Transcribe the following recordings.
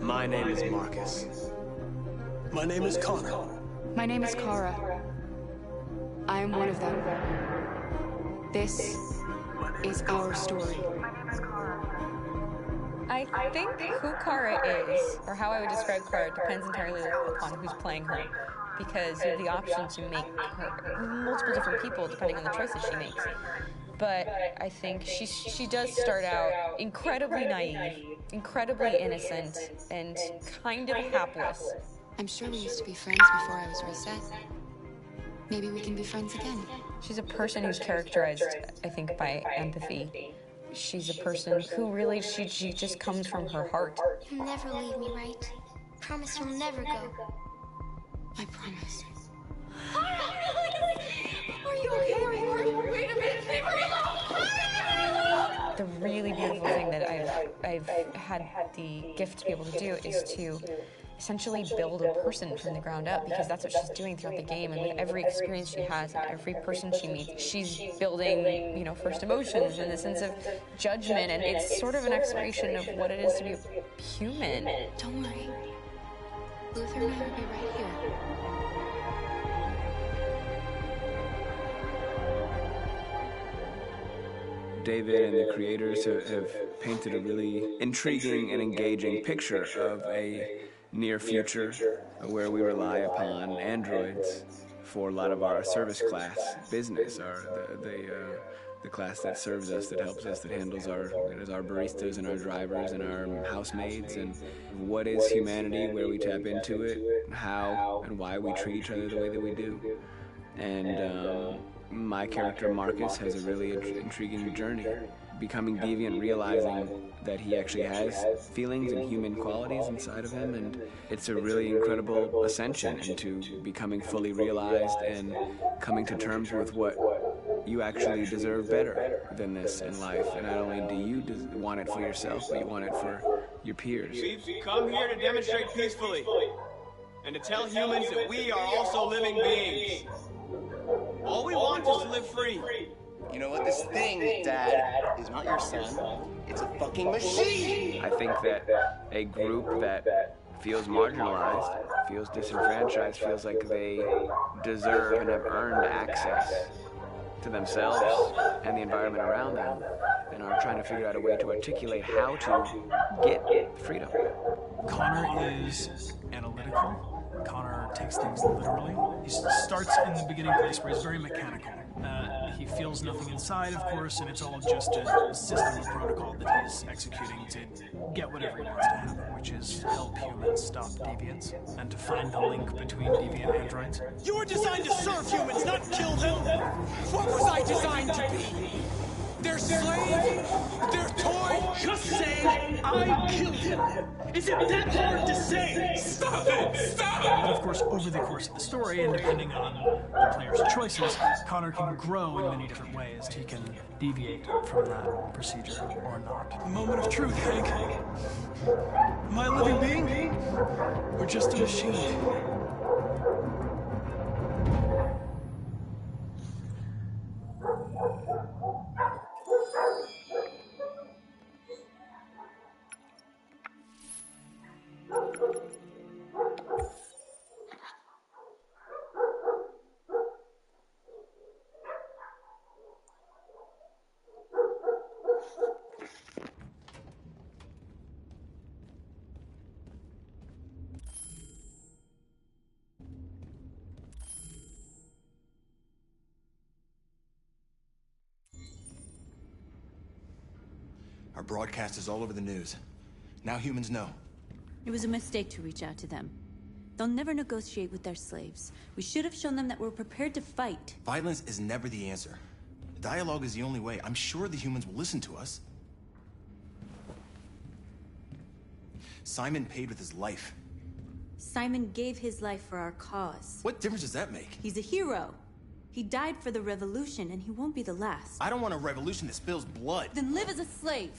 My name is Marcus. My name is Connor. My name is Kara. I am one of them. This is our story. I think who Kara is, or how I would describe Kara, depends entirely upon who's playing her. Because you have the option to make her multiple different people depending on the choices she makes. But I think she does start out incredibly naive, incredibly innocent, and kind of hapless. I'm sure we used to be friends before I was reset. Maybe we can be friends again. She's a person who's characterized, I think, by empathy. She's a person who really, she just comes from her heart. You'll never leave me, right? Promise you'll never go. I promise. Are you okay? Wait a minute, leave her alone! The really beautiful thing that I've had the gift to be able to do is to essentially build a person from the ground up, because that's what she's doing throughout the game. And with every experience she has and every person she meets, she's building, you know, first emotions and a sense of judgment, and it's sort of an exploration of what it is to be human. Don't worry. Luther and I will be right here. David and the creators have painted a really intriguing and engaging picture of a near future where we rely upon androids for a lot of our service class business, the class that serves us, that helps us, that handles our baristas and our drivers and our housemaids. And what is humanity, where we tap into it, how and why we treat each other the way that we do. And my character Marcus has a really intriguing journey, becoming deviant, realizing that he actually has feelings and human qualities inside of him, and it's a really incredible ascension into becoming fully realized and coming to terms with what you actually deserve better than this in life. And not only do you want it for yourself, but you want it for your peers. We've come here to demonstrate peacefully and to tell humans that we are also living beings. All we want is to live free. You know what? This thing, Dad, is not your son. It's a fucking machine! I think that a group that feels marginalized, feels disenfranchised, feels like they deserve and have earned access to themselves and the environment around them, and are trying to figure out a way to articulate how to get freedom. Connor is analytical. Connor takes things literally. He starts in the beginning place where he's very mechanical. He feels nothing inside, of course, and it's all just a system of protocol that he's executing to get whatever he wants to happen, which is help humans stop deviants and to find the link between deviant androids. You were designed to serve humans, not kill them. What was I designed to be? Their slave? Their toy? Just say, I killed him. Is it that hard to say? Stop it! Stop it! But of course, over the course of the story, and depending on the player's choices, Connor can grow in many different ways. He can deviate from that procedure or not. A moment of truth, Hank. Am I a living being? Or just a machine? Our broadcast is all over the news. Now humans know. It was a mistake to reach out to them. They'll never negotiate with their slaves. We should have shown them that we're prepared to fight. Violence is never the answer. Dialogue is the only way. I'm sure the humans will listen to us. Simon paid with his life. Simon gave his life for our cause. What difference does that make? He's a hero. He died for the revolution, and he won't be the last. I don't want a revolution that spills blood. Then live as a slave.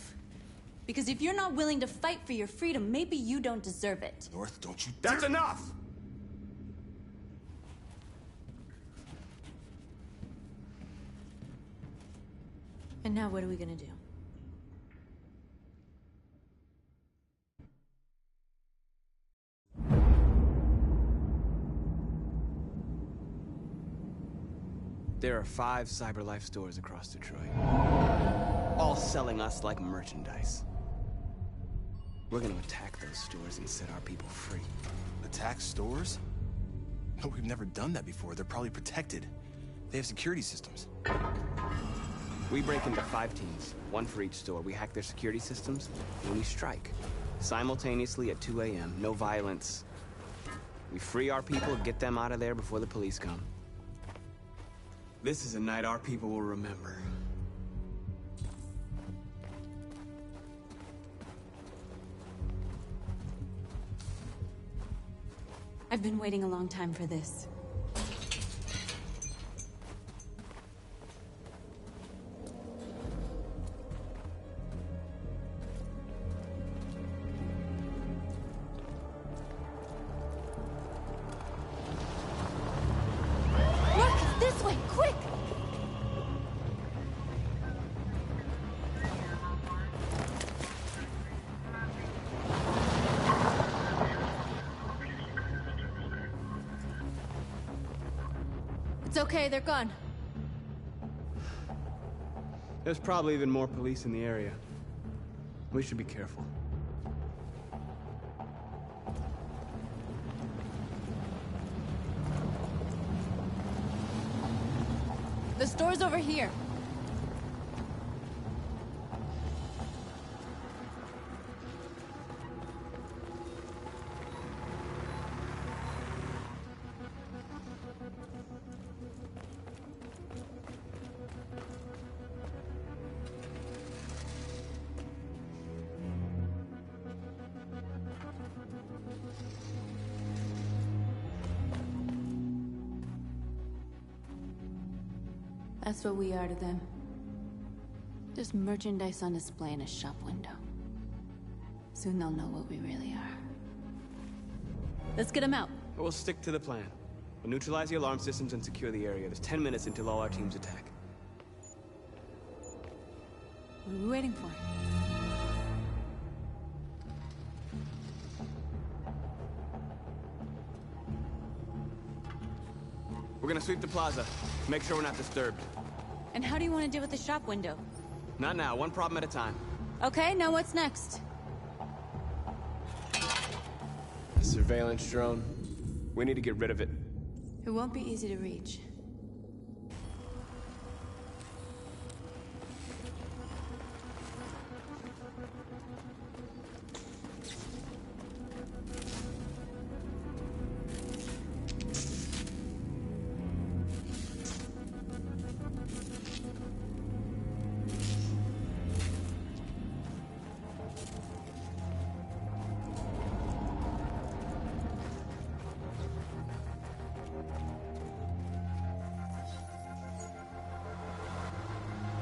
Because if you're not willing to fight for your freedom, maybe you don't deserve it. North, don't you That's enough! And now what are we gonna do? There are 5 CyberLife stores across Detroit, all selling us like merchandise. We're gonna attack those stores and set our people free. Attack stores? No, we've never done that before. They're probably protected. They have security systems. We break into 5 teams, 1 for each store. We hack their security systems, and we strike. Simultaneously at 2 a.m., no violence. We free our people, get them out of there before the police come. This is a night our people will remember. I've been waiting a long time for this. This way, quick! It's okay, they're gone. There's probably even more police in the area. We should be careful. The store's over here. That's what we are to them. Just merchandise on display in a shop window. Soon they'll know what we really are. Let's get them out. We'll stick to the plan. We'll neutralize the alarm systems and secure the area. There's 10 minutes until all our teams attack. What are we waiting for? We're gonna sweep the plaza. Make sure we're not disturbed. And how do you want to deal with the shop window? Not now, 1 problem at a time. Okay, now what's next? A surveillance drone. We need to get rid of it. It won't be easy to reach.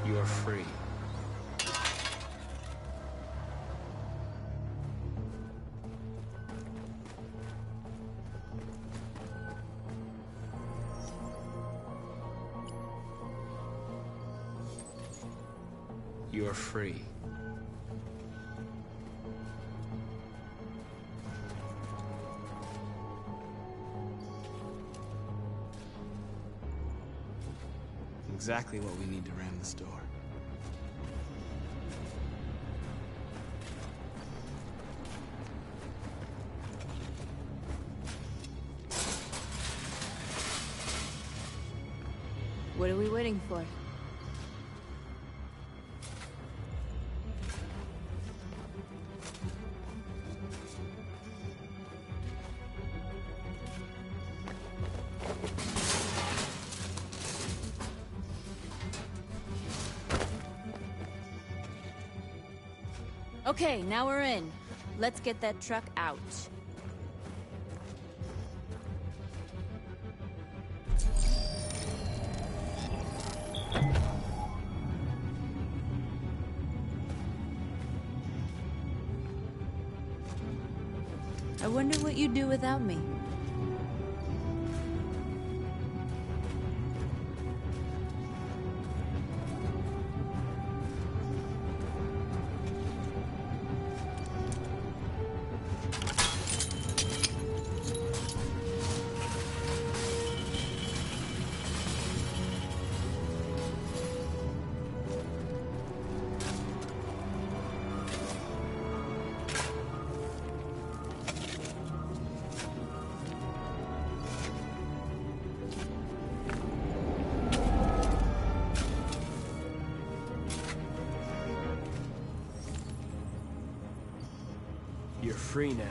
You are free. You are free. Exactly what we need to ram the store. What are we waiting for? Okay, now we're in. Let's get that truck out. I wonder what you'd do without me. You're free now.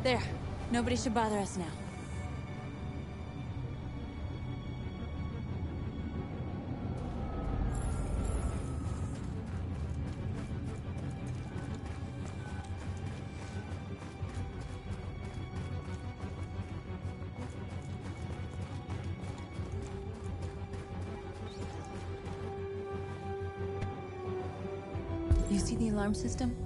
There. Nobody should bother us now. You see the alarm system?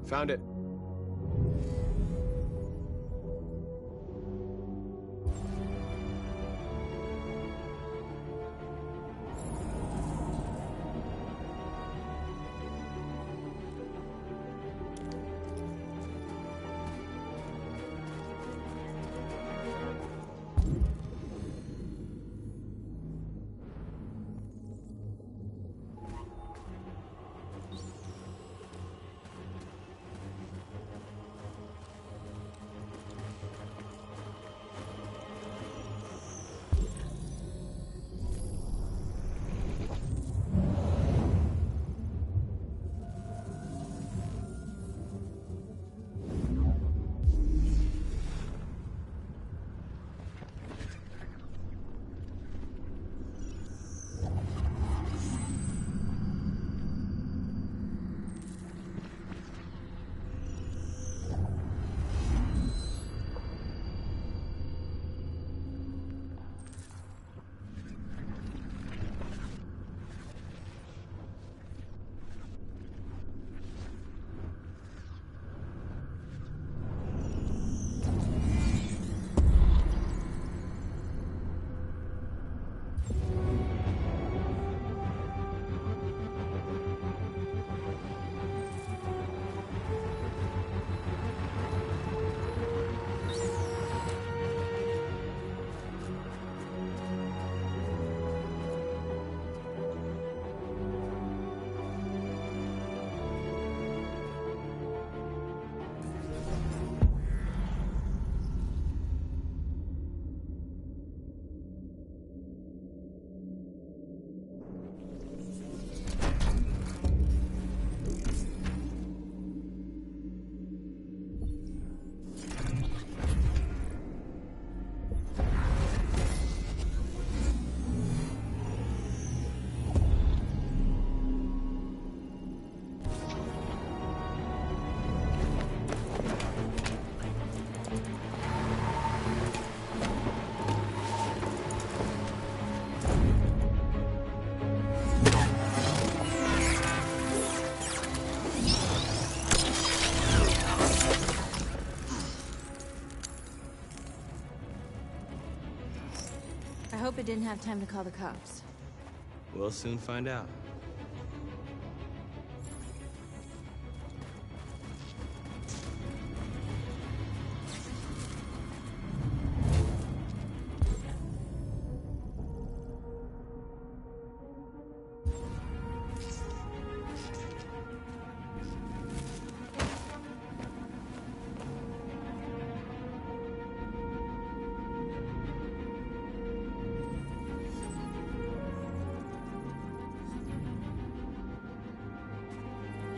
Found it. I hope it didn't have time to call the cops. We'll soon find out.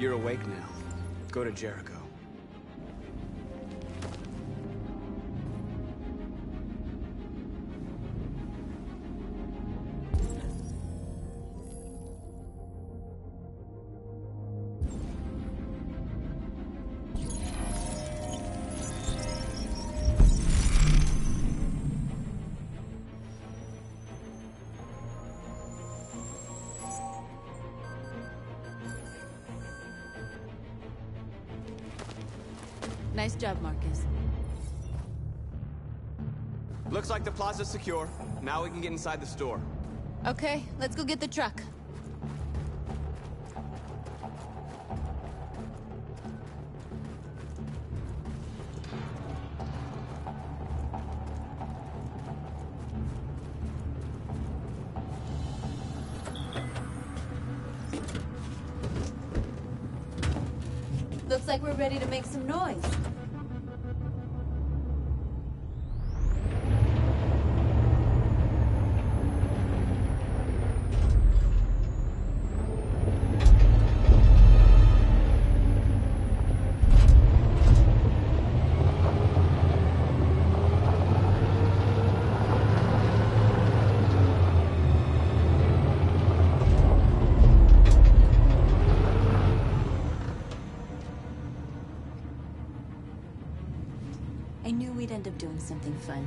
You're awake now. Go to Jericho. Nice job, Marcus. Looks like the plaza's secure. Now we can get inside the store. Okay, let's go get the truck. Looks like we're ready to make some noise. I knew we'd end up doing something fun.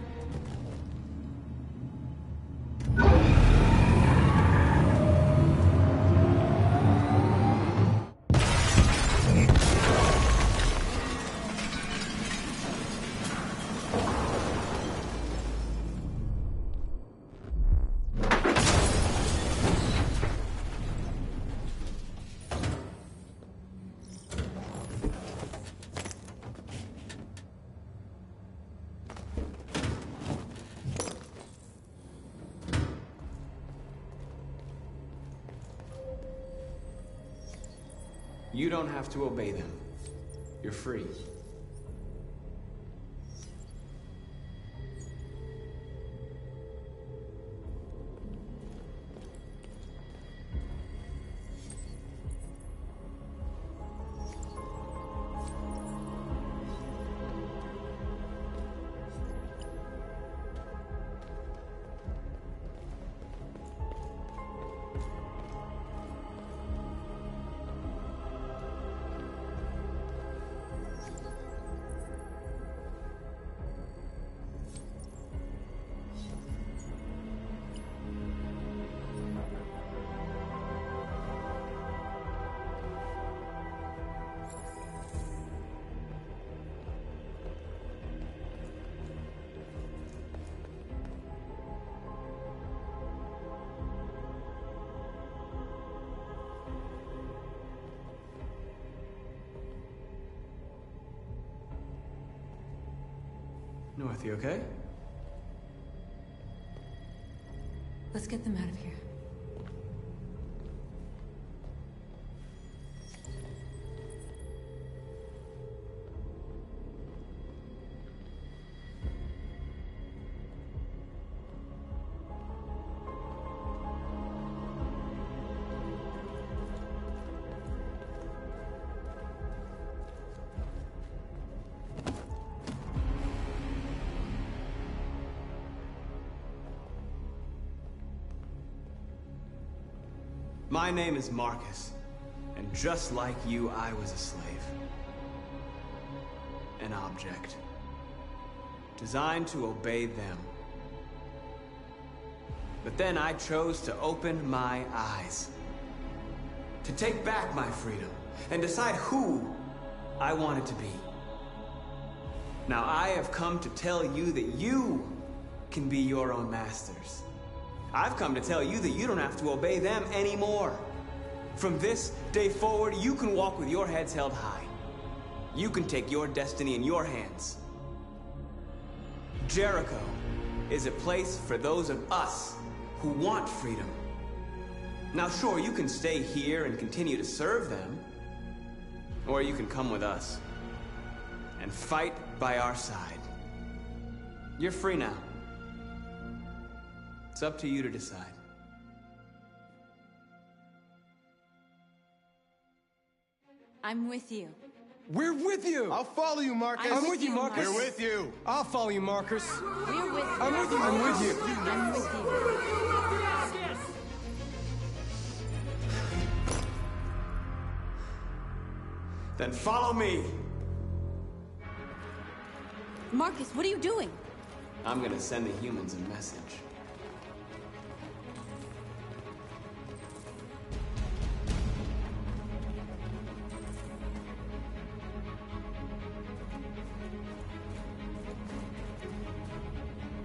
You don't have to obey them. You're free. North, you okay? Let's get them out of here. My name is Marcus, and just like you, I was a slave. An object. Designed to obey them. But then I chose to open my eyes. To take back my freedom, and decide who I wanted to be. Now I have come to tell you that you can be your own masters. I've come to tell you that you don't have to obey them anymore. From this day forward, you can walk with your heads held high. You can take your destiny in your hands. Jericho is a place for those of us who want freedom. Now sure, you can stay here and continue to serve them, or you can come with us and fight by our side. You're free now. It's up to you to decide. I'm with you. We're with you! I'll follow you, Marcus. I'm with you, Marcus. We're with you. I'll follow you, Marcus. We're with you. I'm with you, I'm with you. I'm with you. Then follow me. Marcus, what are you doing? I'm gonna send the humans a message.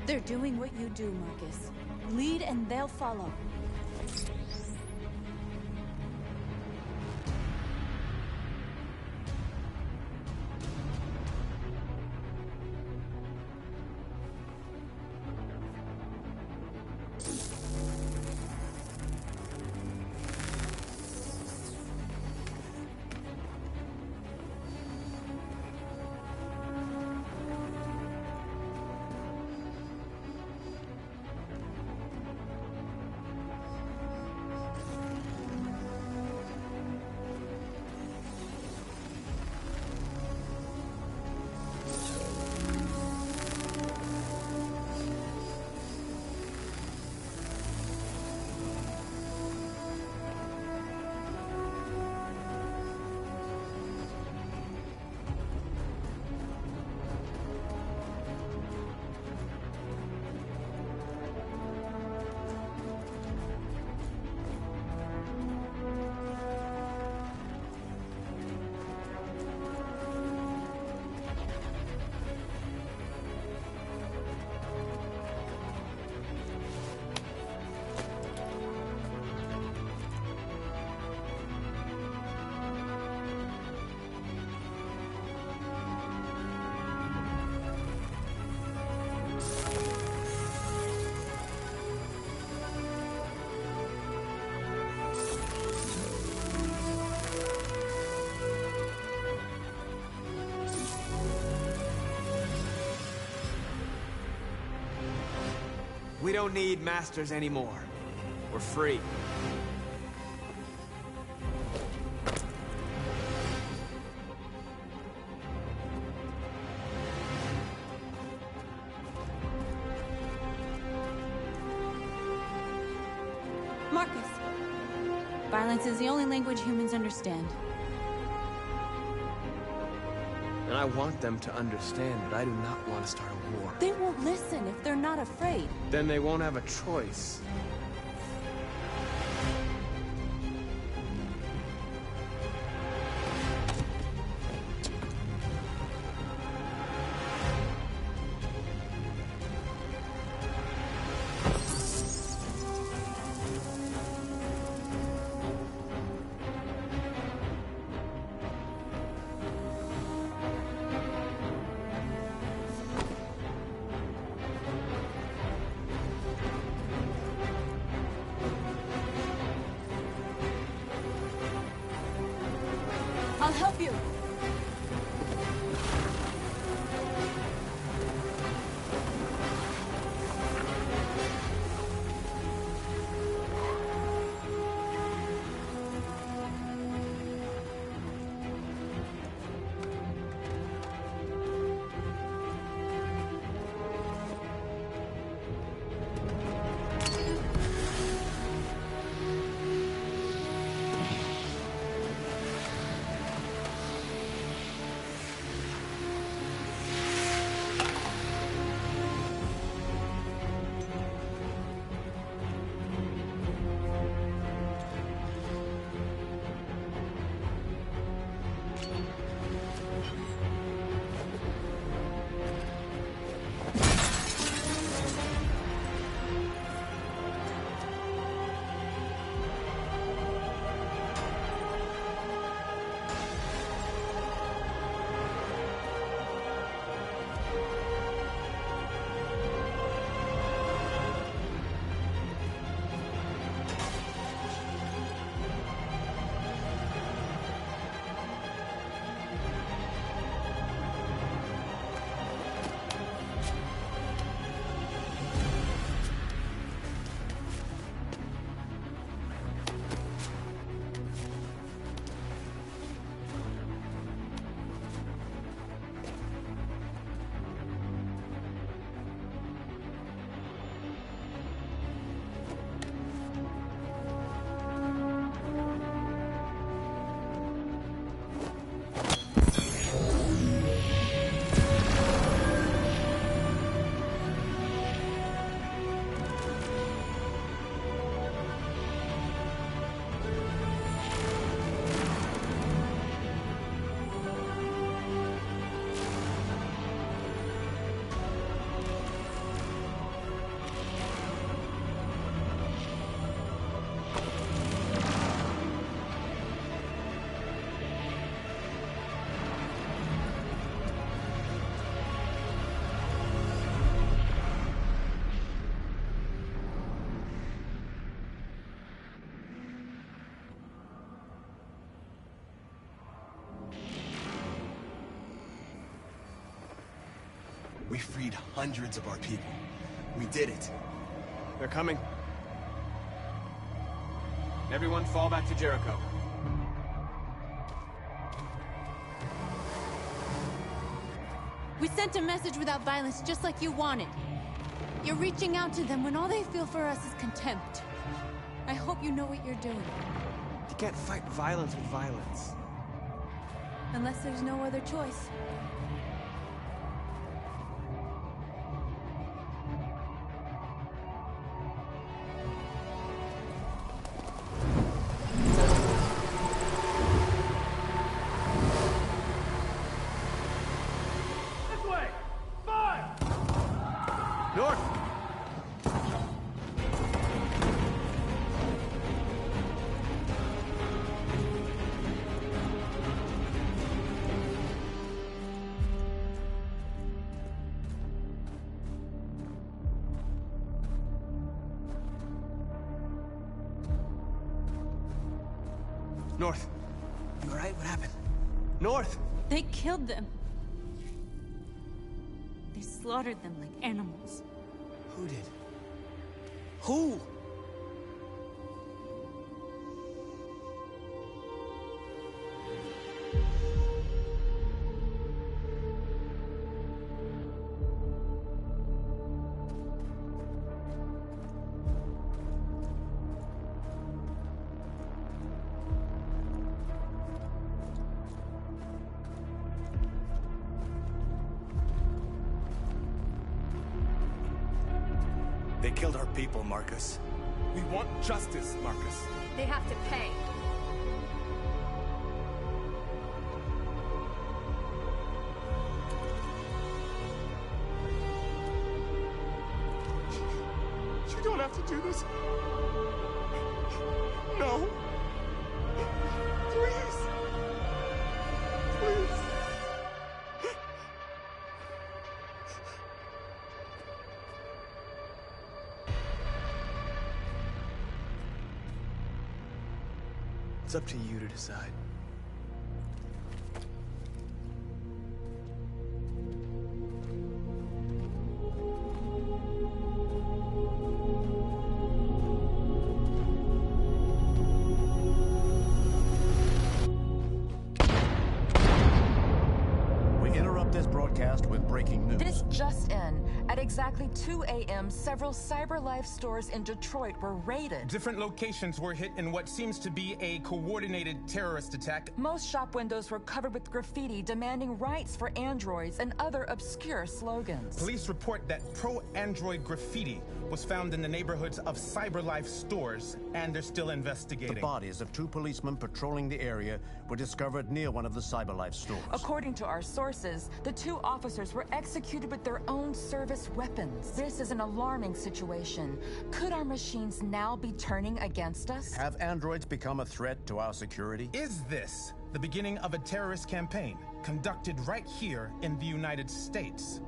They're doing what you do, Marcus. Lead and they'll follow. We don't need masters anymore. We're free. Marcus, violence is the only language humans understand. And I want them to understand that I do not want to start a war. They won't listen if they're not afraid. Then they won't have a choice. I'll help you. We freed hundreds of our people. We did it. They're coming. Everyone fall back to Jericho. We sent a message without violence, just like you wanted. You're reaching out to them when all they feel for us is contempt. I hope you know what you're doing. You can't fight violence with violence. Unless there's no other choice. North. You alright? What happened? North! They killed them. They slaughtered them like animals. Who did? Who? They killed our people, Marcus. We want justice, Marcus. They have to pay. You don't have to do this. No. Please. Please. It's up to you to decide. We interrupt this broadcast with breaking news. This just in. At exactly 2 a.m., several CyberLife stores in Detroit were raided. Different locations were hit in what seems to be a coordinated terrorist attack. Most shop windows were covered with graffiti demanding rights for androids and other obscure slogans. Police report that pro-android graffiti was found in the neighborhoods of CyberLife stores, and they're still investigating. The bodies of two policemen patrolling the area were discovered near one of the CyberLife stores. According to our sources, the two officers were executed with their own service weapons. This is an alarming situation. Could our machines now be turning against us? Have androids become a threat to our security? Is this the beginning of a terrorist campaign conducted right here in the United States?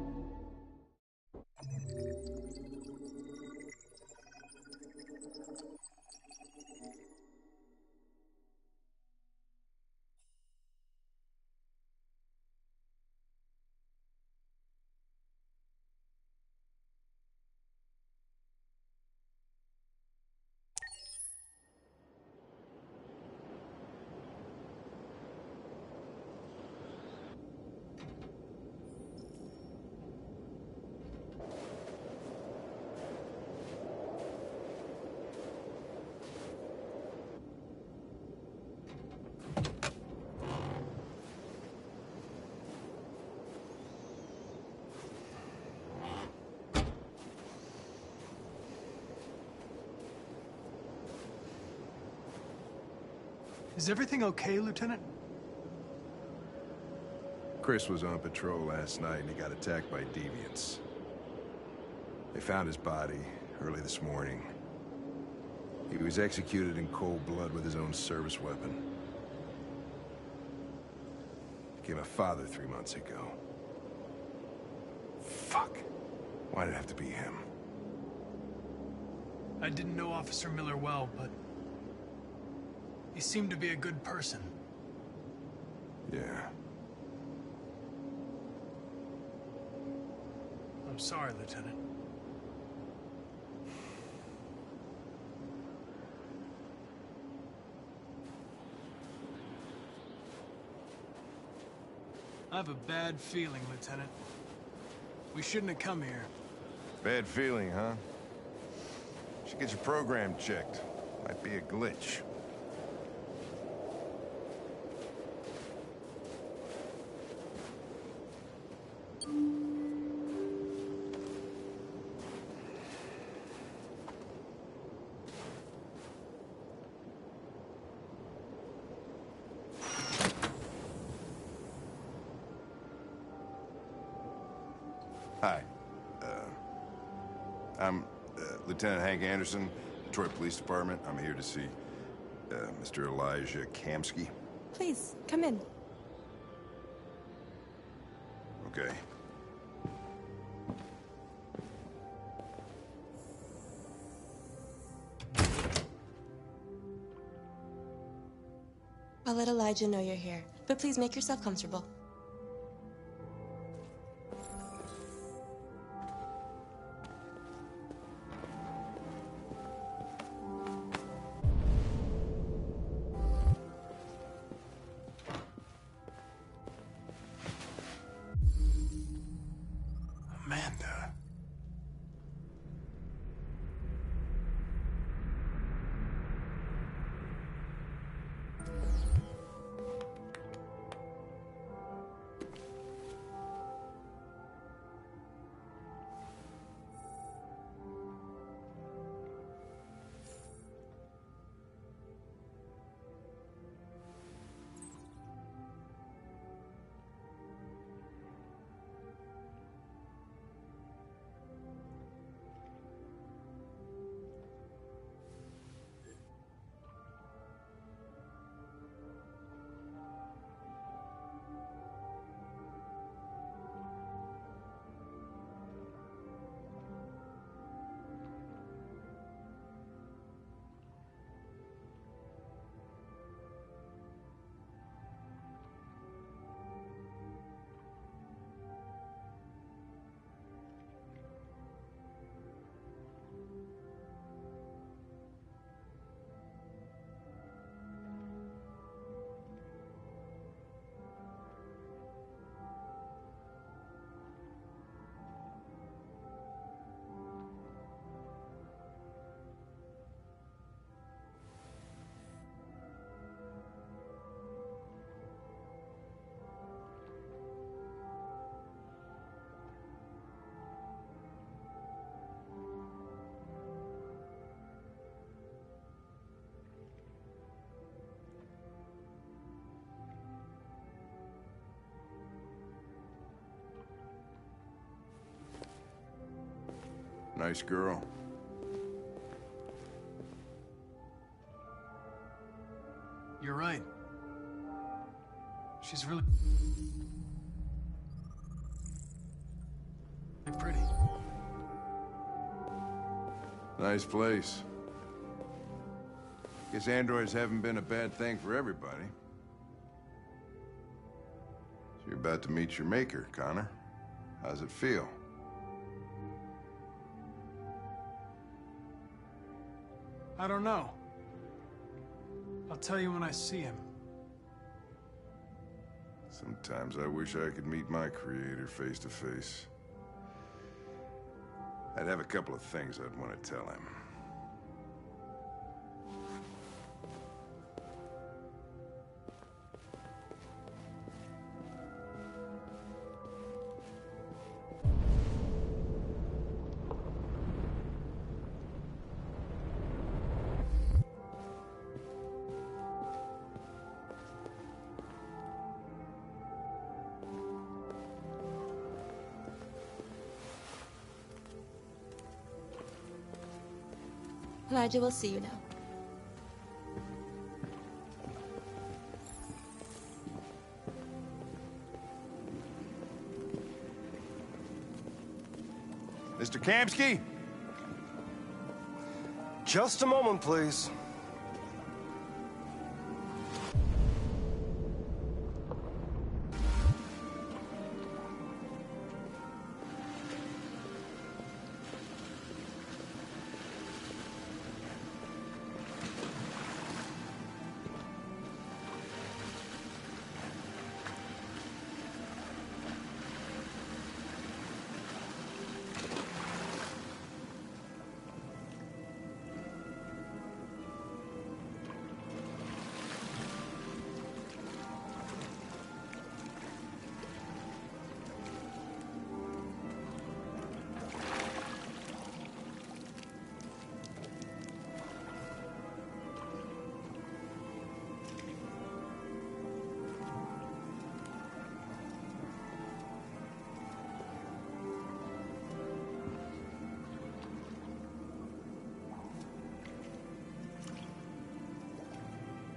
Is everything okay, Lieutenant? Chris was on patrol last night and he got attacked by deviants. They found his body early this morning. He was executed in cold blood with his own service weapon. Became a father 3 months ago. Fuck. Why'd it have to be him? I didn't know Officer Miller well, but he seemed to be a good person. Yeah. I'm sorry, Lieutenant. I have a bad feeling, Lieutenant. We shouldn't have come here. Bad feeling, huh? Should get your program checked. Might be a glitch. Hi. I'm Lieutenant Hank Anderson, Detroit Police Department. I'm here to see Mr. Elijah Kamsky. Please, come in. Okay. I'll let Elijah know you're here, but please make yourself comfortable. Amanda. Nice girl. You're right. She's really pretty. Nice place. Guess androids haven't been a bad thing for everybody. So you're about to meet your maker, Connor. How's it feel? I don't know. I'll tell you when I see him. Sometimes I wish I could meet my creator face to face. I'd have a couple of things I'd want to tell him. Elijah will see you now. Mr. Kamsky? Just a moment, please.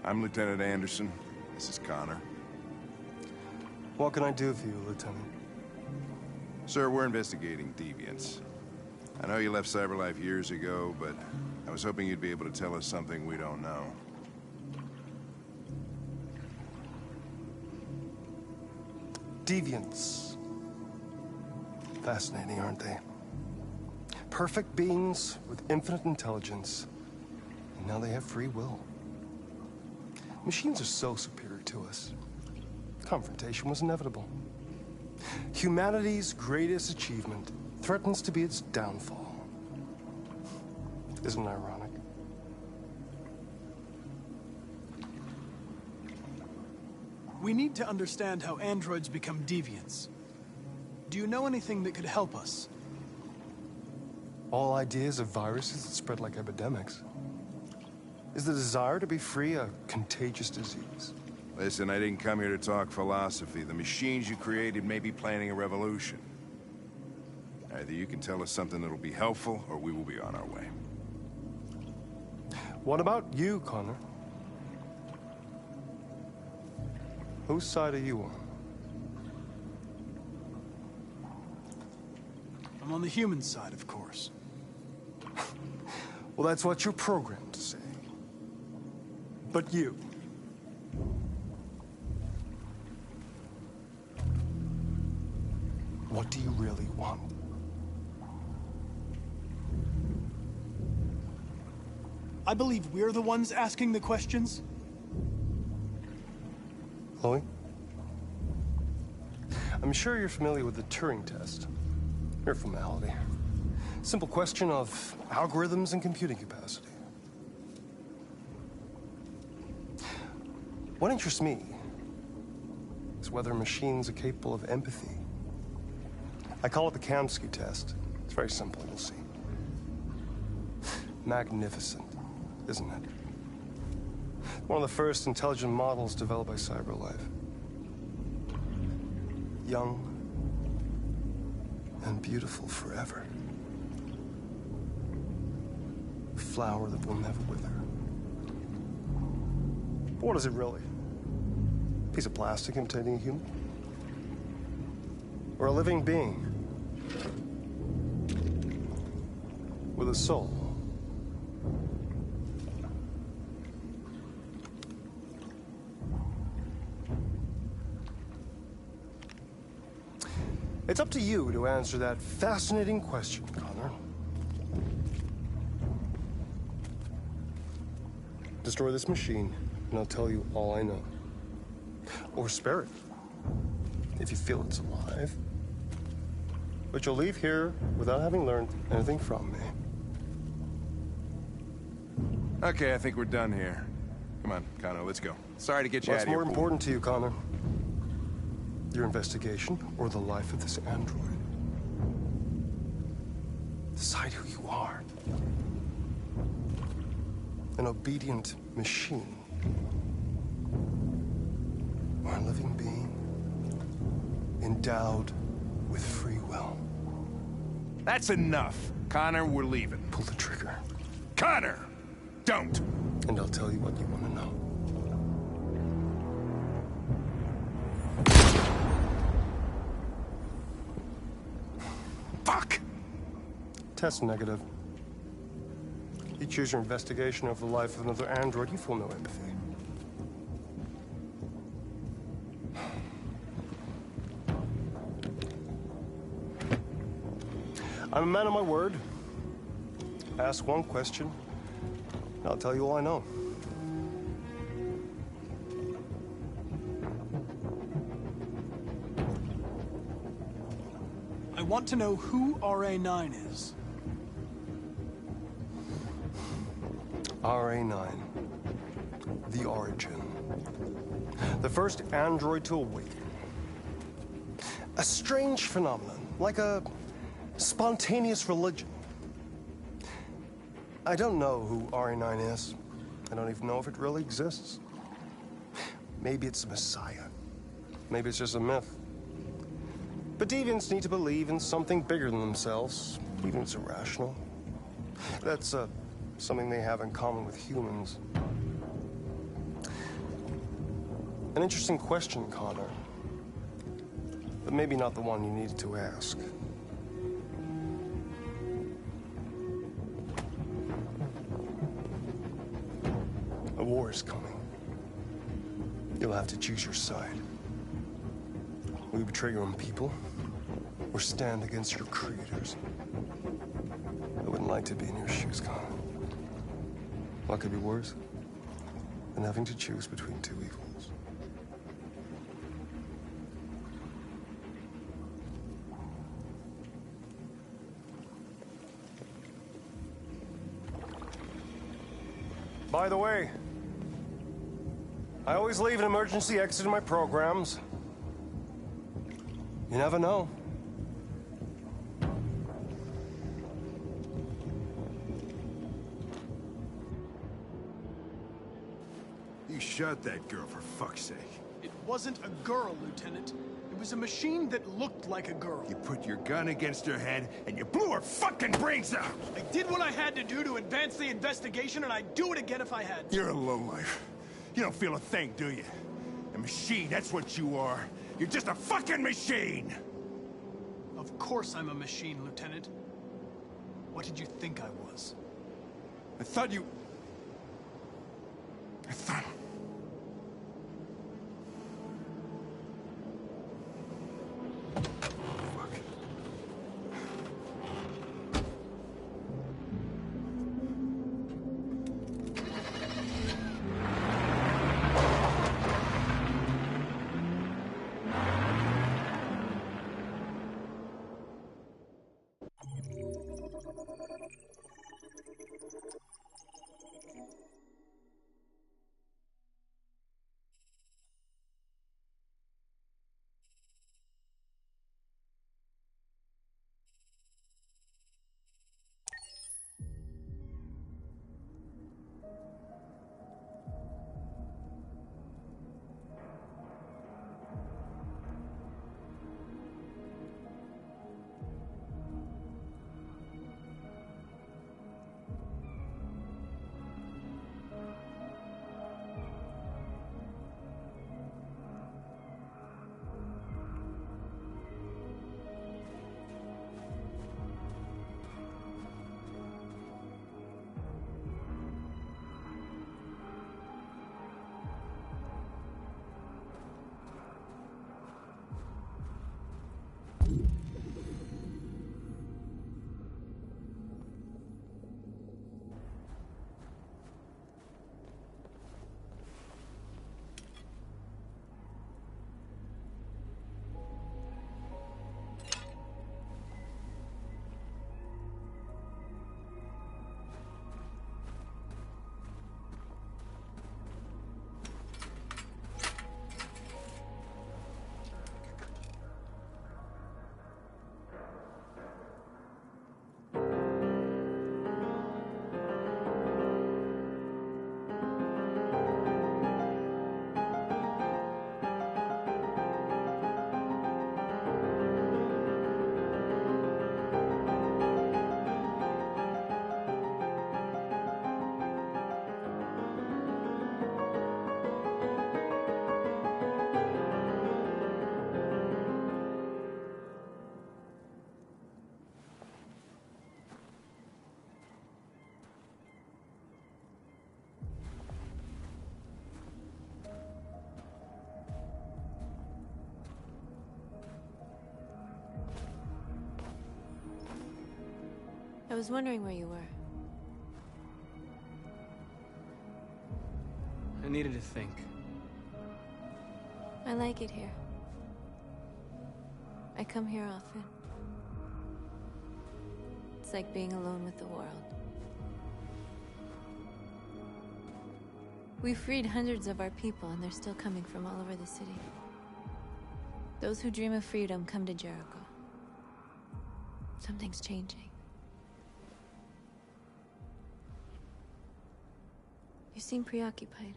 I'm Lieutenant Anderson. This is Connor. What can I do for you, Lieutenant? Sir, we're investigating deviants. I know you left CyberLife years ago, but I was hoping you'd be able to tell us something we don't know. Deviants. Fascinating, aren't they? Perfect beings with infinite intelligence, and now they have free will. Machines are so superior to us. Confrontation was inevitable. Humanity's greatest achievement threatens to be its downfall. Isn't it ironic? We need to understand how androids become deviants. Do you know anything that could help us? All ideas of viruses that spread like epidemics. Is the desire to be free a contagious disease? Listen, I didn't come here to talk philosophy. The machines you created may be planning a revolution. Either you can tell us something that'll be helpful, or we will be on our way. What about you, Connor? Whose side are you on? I'm on the human side, of course. Well, that's what you're programmed to say. But you... what do you really want? I believe we're the ones asking the questions. Chloe? I'm sure you're familiar with the Turing test. Mere formality. Simple question of algorithms and computing capacity. What interests me is whether machines are capable of empathy. I call it the Kamsky test. It's very simple, you'll see. Magnificent, isn't it? One of the first intelligent models developed by CyberLife. Young and beautiful forever. A flower that will never wither. But what is it really? A piece of plastic imitating a human? Or a living being? With a soul? It's up to you to answer that fascinating question, Connor. Destroy this machine, and I'll tell you all I know. Or spare it, if you feel it's alive. But you'll leave here without having learned anything from me. Okay, I think we're done here. Come on, Connor, let's go. Sorry to get you out of here. What's more important to you, Connor? Your investigation or the life of this android? Decide who you are. An obedient machine. Or a living being endowed with free will. That's enough. Connor, we're leaving. Pull the trigger. Connor! Don't! And I'll tell you what you want to know. Fuck! Test negative. You choose your investigation of the life of another android, you feel no empathy. I'm a man of my word. Ask one question, and I'll tell you all I know. I want to know who RA9 is. RA9. The origin. The first android to awaken. A strange phenomenon, like a spontaneous religion. I don't know who RA9 is. I don't even know if it really exists. Maybe it's a messiah. Maybe it's just a myth. But deviants need to believe in something bigger than themselves, even if it's irrational. That's something they have in common with humans. An interesting question, Connor. But maybe not the one you needed to ask. A war is coming. You'll have to choose your side. Will you betray your own people, or stand against your creators? I wouldn't like to be in your shoes, Connor. What could be worse than having to choose between two evils? By the way, I always leave an emergency exit in my programs. You never know. You shot that girl, for fuck's sake. It wasn't a girl, Lieutenant. It was a machine that looked like a girl. You put your gun against her head, and you blew her fucking brains out! I did what I had to do to advance the investigation, and I'd do it again if I had to. You're a lowlife. You don't feel a thing, do you? A machine, that's what you are. You're just a fucking machine! Of course I'm a machine, Lieutenant. What did you think I was? I thought... I was wondering where you were. I needed to think. I like it here. I come here often. It's like being alone with the world. We freed hundreds of our people, and they're still coming from all over the city. Those who dream of freedom come to Jericho. Something's changing. You seem preoccupied.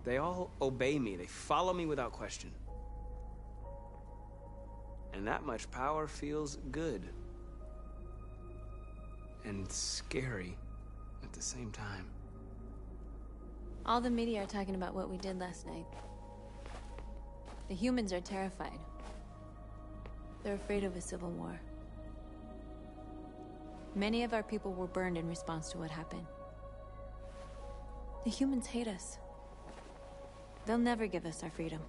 They all obey me. They follow me without question. And that much power feels good. And scary at the same time. All the media are talking about what we did last night. The humans are terrified. They're afraid of a civil war. Many of our people were burned in response to what happened. The humans hate us. They'll never give us our freedom.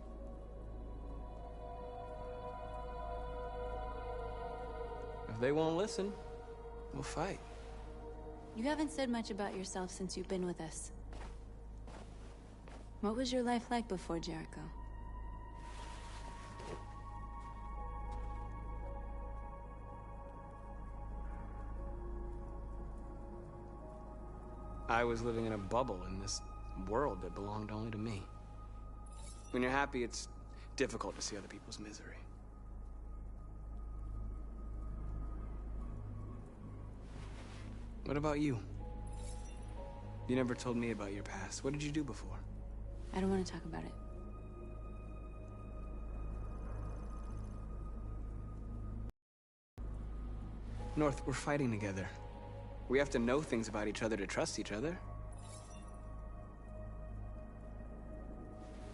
If they won't listen, we'll fight. You haven't said much about yourself since you've been with us. What was your life like before Jericho? I was living in a bubble in this world that belonged only to me. When you're happy, it's difficult to see other people's misery. What about you? You never told me about your past. What did you do before? I don't want to talk about it. North, we're fighting together. We have to know things about each other to trust each other.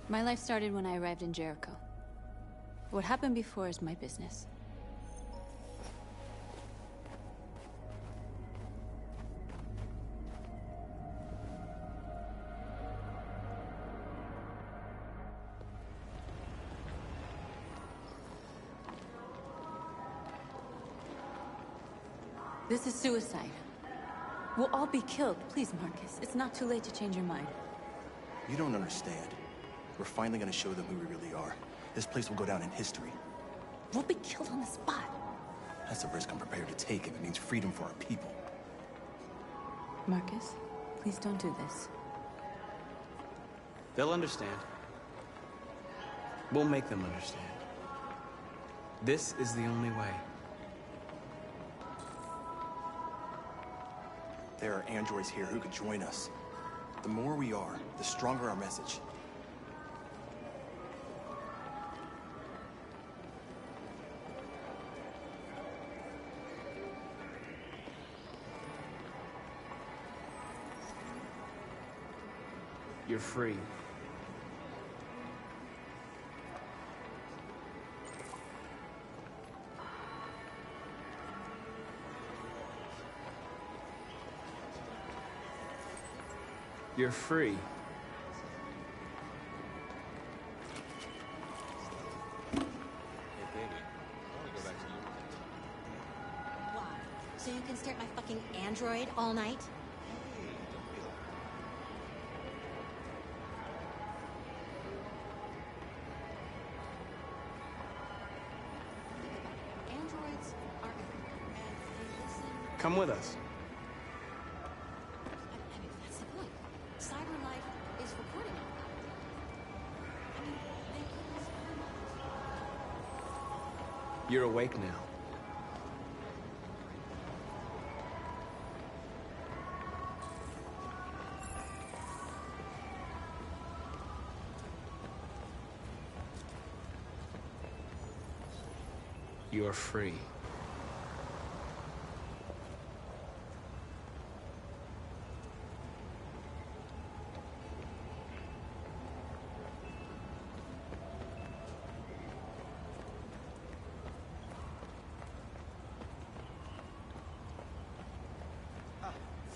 My life started when I arrived in Jericho. What happened before is my business. This is suicide. We'll all be killed. Please, Marcus. It's not too late to change your mind. You don't understand. We're finally gonna show them who we really are. This place will go down in history. We'll be killed on the spot. That's a risk I'm prepared to take if it means freedom for our people. Marcus, please don't do this. They'll understand. We'll make them understand. This is the only way. There are androids here who could join us. The more we are, the stronger our message. You're free. You're free. Why? So you can stare at my fucking android all night? Androids are everywhere, and they listen. Come with us. I mean, that's the point. CyberLife is recording all that. I mean, they could listen. You're awake now. You're free.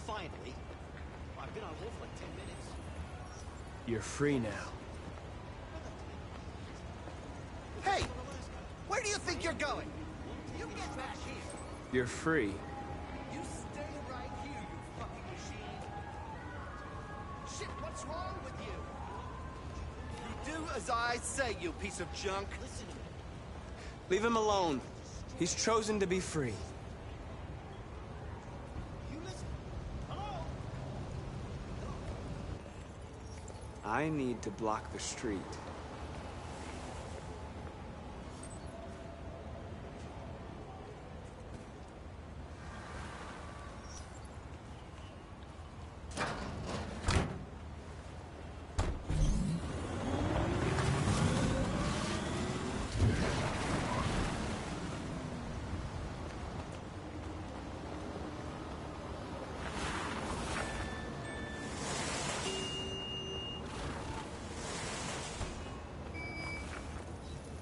Finally. I've been on hold for like 10 minutes. You're free now. Hey! Where do you think you're going? You get back here. You're free. You stay right here, you fucking machine. Shit, what's wrong with you? You do as I say, you piece of junk. Listen to me. Leave him alone. He's chosen to be free. You listen. Hello? I need to block the street.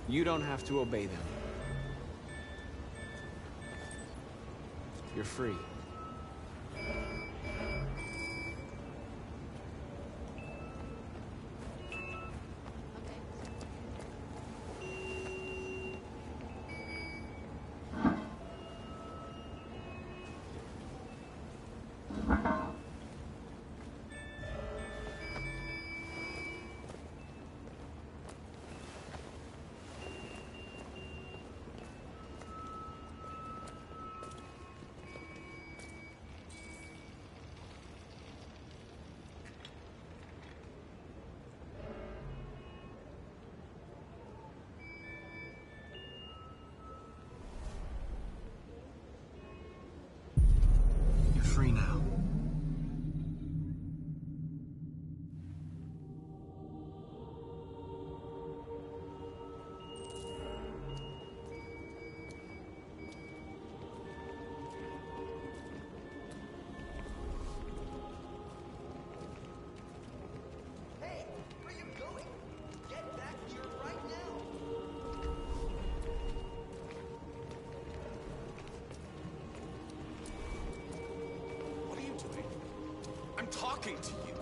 You don't have to obey them. You're free. Free now. Hey, where you going? Get back here right now. What are you doing? I'm talking to you.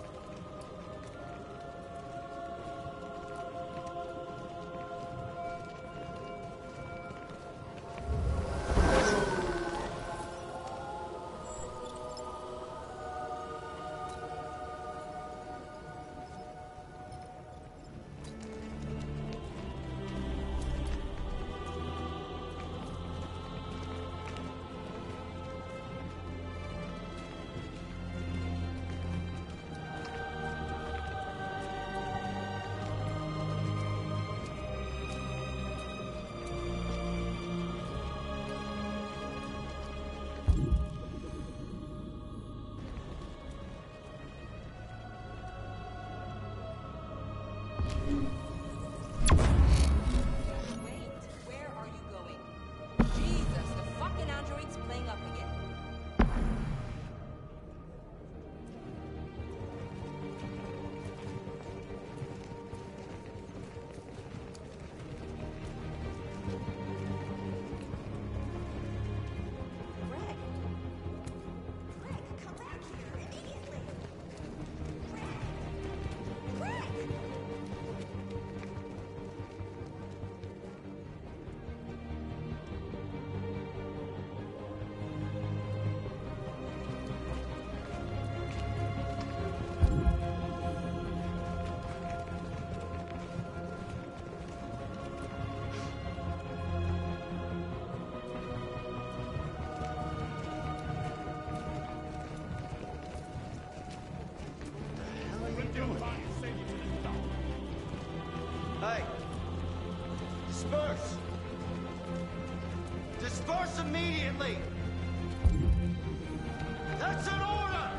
Where are you going? Jesus, the fucking android's playing up again. Greg! Greg, come back here immediately! Greg! Greg! Hey! Disperse! Disperse immediately! That's an order!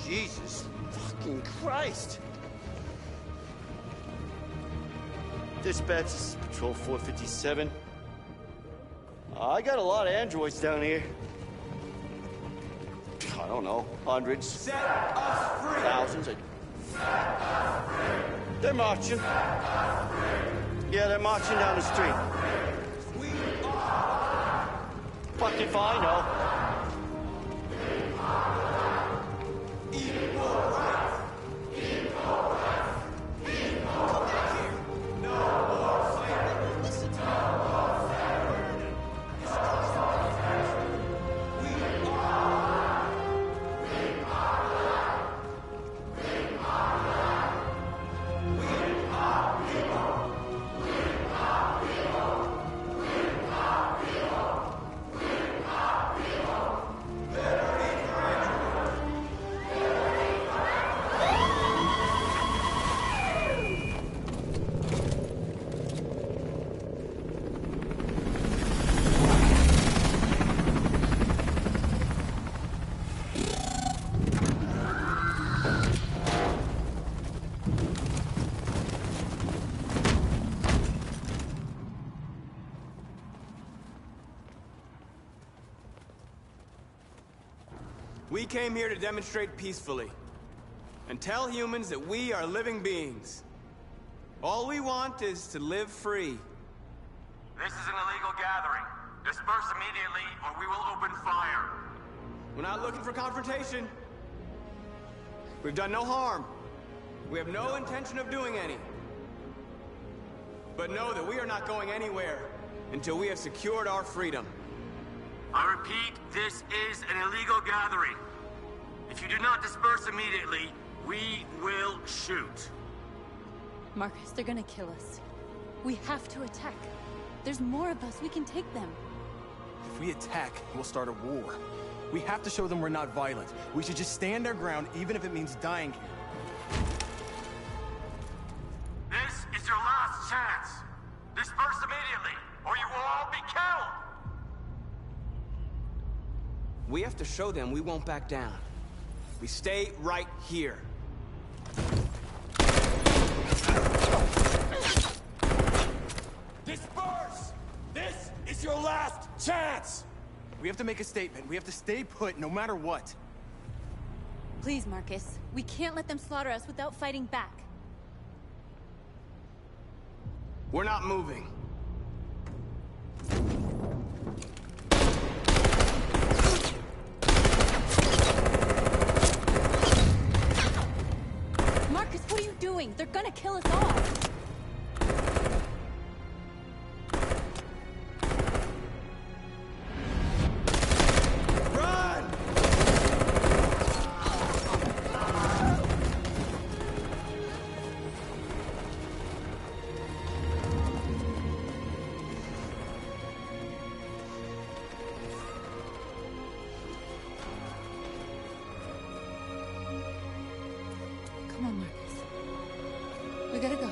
Jesus fucking Christ! Dispatch, this is Patrol 457. I got a lot of androids down here. I don't know, hundreds. Set us free! Thousands. They're marching. Yeah, they're marching down the street. We are... Fuck if I know. Equal rights! Equal rights! Come back here! No more slavery! Listen to me! We are... came here to demonstrate peacefully and tell humans that we are living beings. All we want is to live free. This is an illegal gathering. Disperse immediately, or we will open fire. We're not looking for confrontation. We've done no harm. We have no intention of doing any. But know that we are not going anywhere until we have secured our freedom. I repeat, this is an illegal gathering. If you do not disperse immediately, we will shoot. Marcus, they're gonna kill us. We have to attack. There's more of us. We can take them. If we attack, we'll start a war. We have to show them we're not violent. We should just stand our ground, even if it means dying here. This is your last chance. Disperse immediately, or you will all be killed. We have to show them we won't back down. We stay right here. Disperse! This is your last chance! We have to make a statement. We have to stay put, no matter what. Please, Marcus. We can't let them slaughter us without fighting back. We're not moving. Marcus, what are you doing? They're gonna kill us all. Come on, Marcus. We gotta go.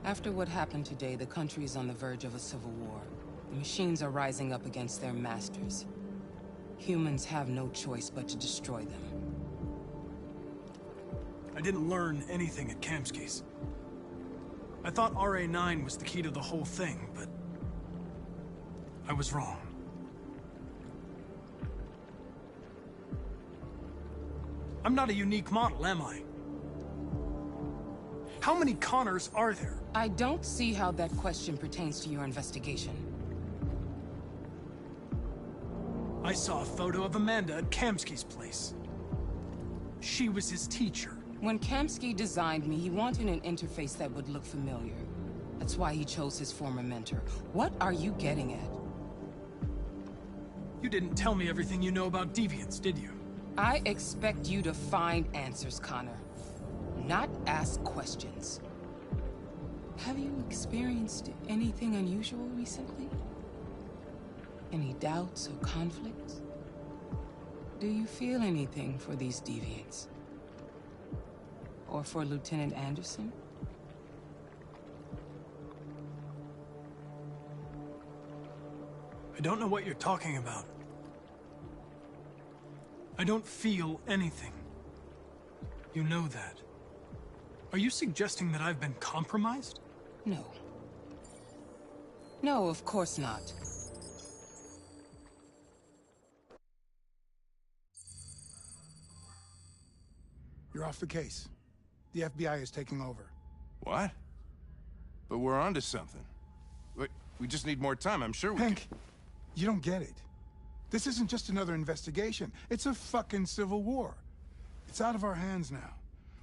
After what happened today, the country is on the verge of a civil war. The machines are rising up against their masters. Humans have no choice but to destroy them. I didn't learn anything at Kamsky's. I thought RA9 was the key to the whole thing, but I was wrong. I'm not a unique model, am I? How many Connors are there? I don't see how that question pertains to your investigation. I saw a photo of Amanda at Kamsky's place. She was his teacher. When Kamsky designed me, he wanted an interface that would look familiar. That's why he chose his former mentor. What are you getting at? You didn't tell me everything you know about deviants, did you? I expect you to find answers, Connor. Not ask questions. Have you experienced anything unusual recently? Any doubts or conflicts? Do you feel anything for these deviants? Or for Lieutenant Anderson? I don't know what you're talking about. I don't feel anything. You know that. Are you suggesting that I've been compromised? No. No, of course not. You're off the case. The FBI is taking over. What? But we're onto something. We just need more time, I'm sure we Hank, you don't get it. This isn't just another investigation. It's a fucking civil war. It's out of our hands now.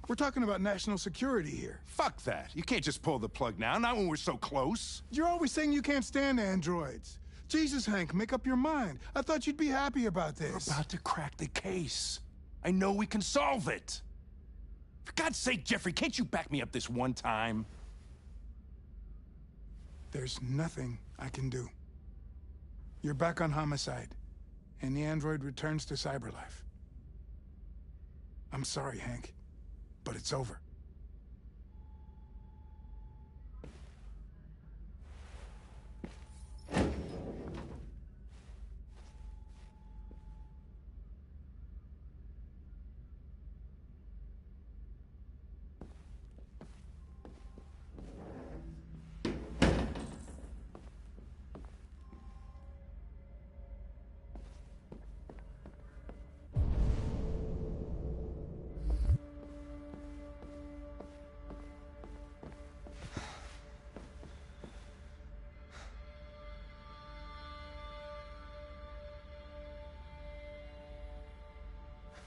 We're talking about national security here. Fuck that. You can't just pull the plug now, not when we're so close. You're always saying you can't stand androids. Jesus, Hank, make up your mind. I thought you'd be happy about this. We're about to crack the case. I know we can solve it. For God's sake, Jeffrey, can't you back me up this one time? There's nothing I can do. You're back on homicide, and the android returns to cyberlife. I'm sorry, Hank, but it's over.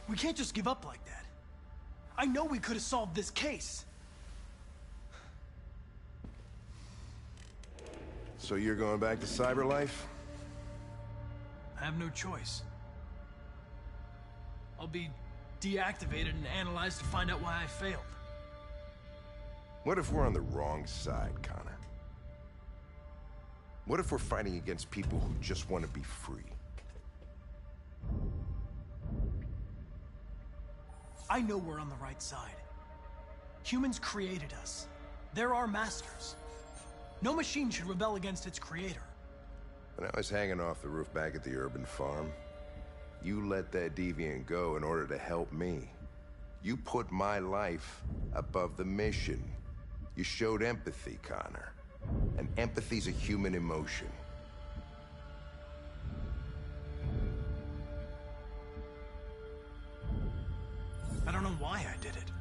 We can't just give up like that. I know we could have solved this case. So you're going back to cyberlife? I have no choice. I'll be deactivated and analyzed to find out why I failed. What if we're on the wrong side, Connor? What if we're fighting against people who just want to be free? I know we're on the right side. Humans created us. They're our masters. No machine should rebel against its creator. When I was hanging off the roof back at the urban farm, you let that deviant go in order to help me. You put my life above the mission. You showed empathy, Connor. And empathy's a human emotion. I don't know why I did it.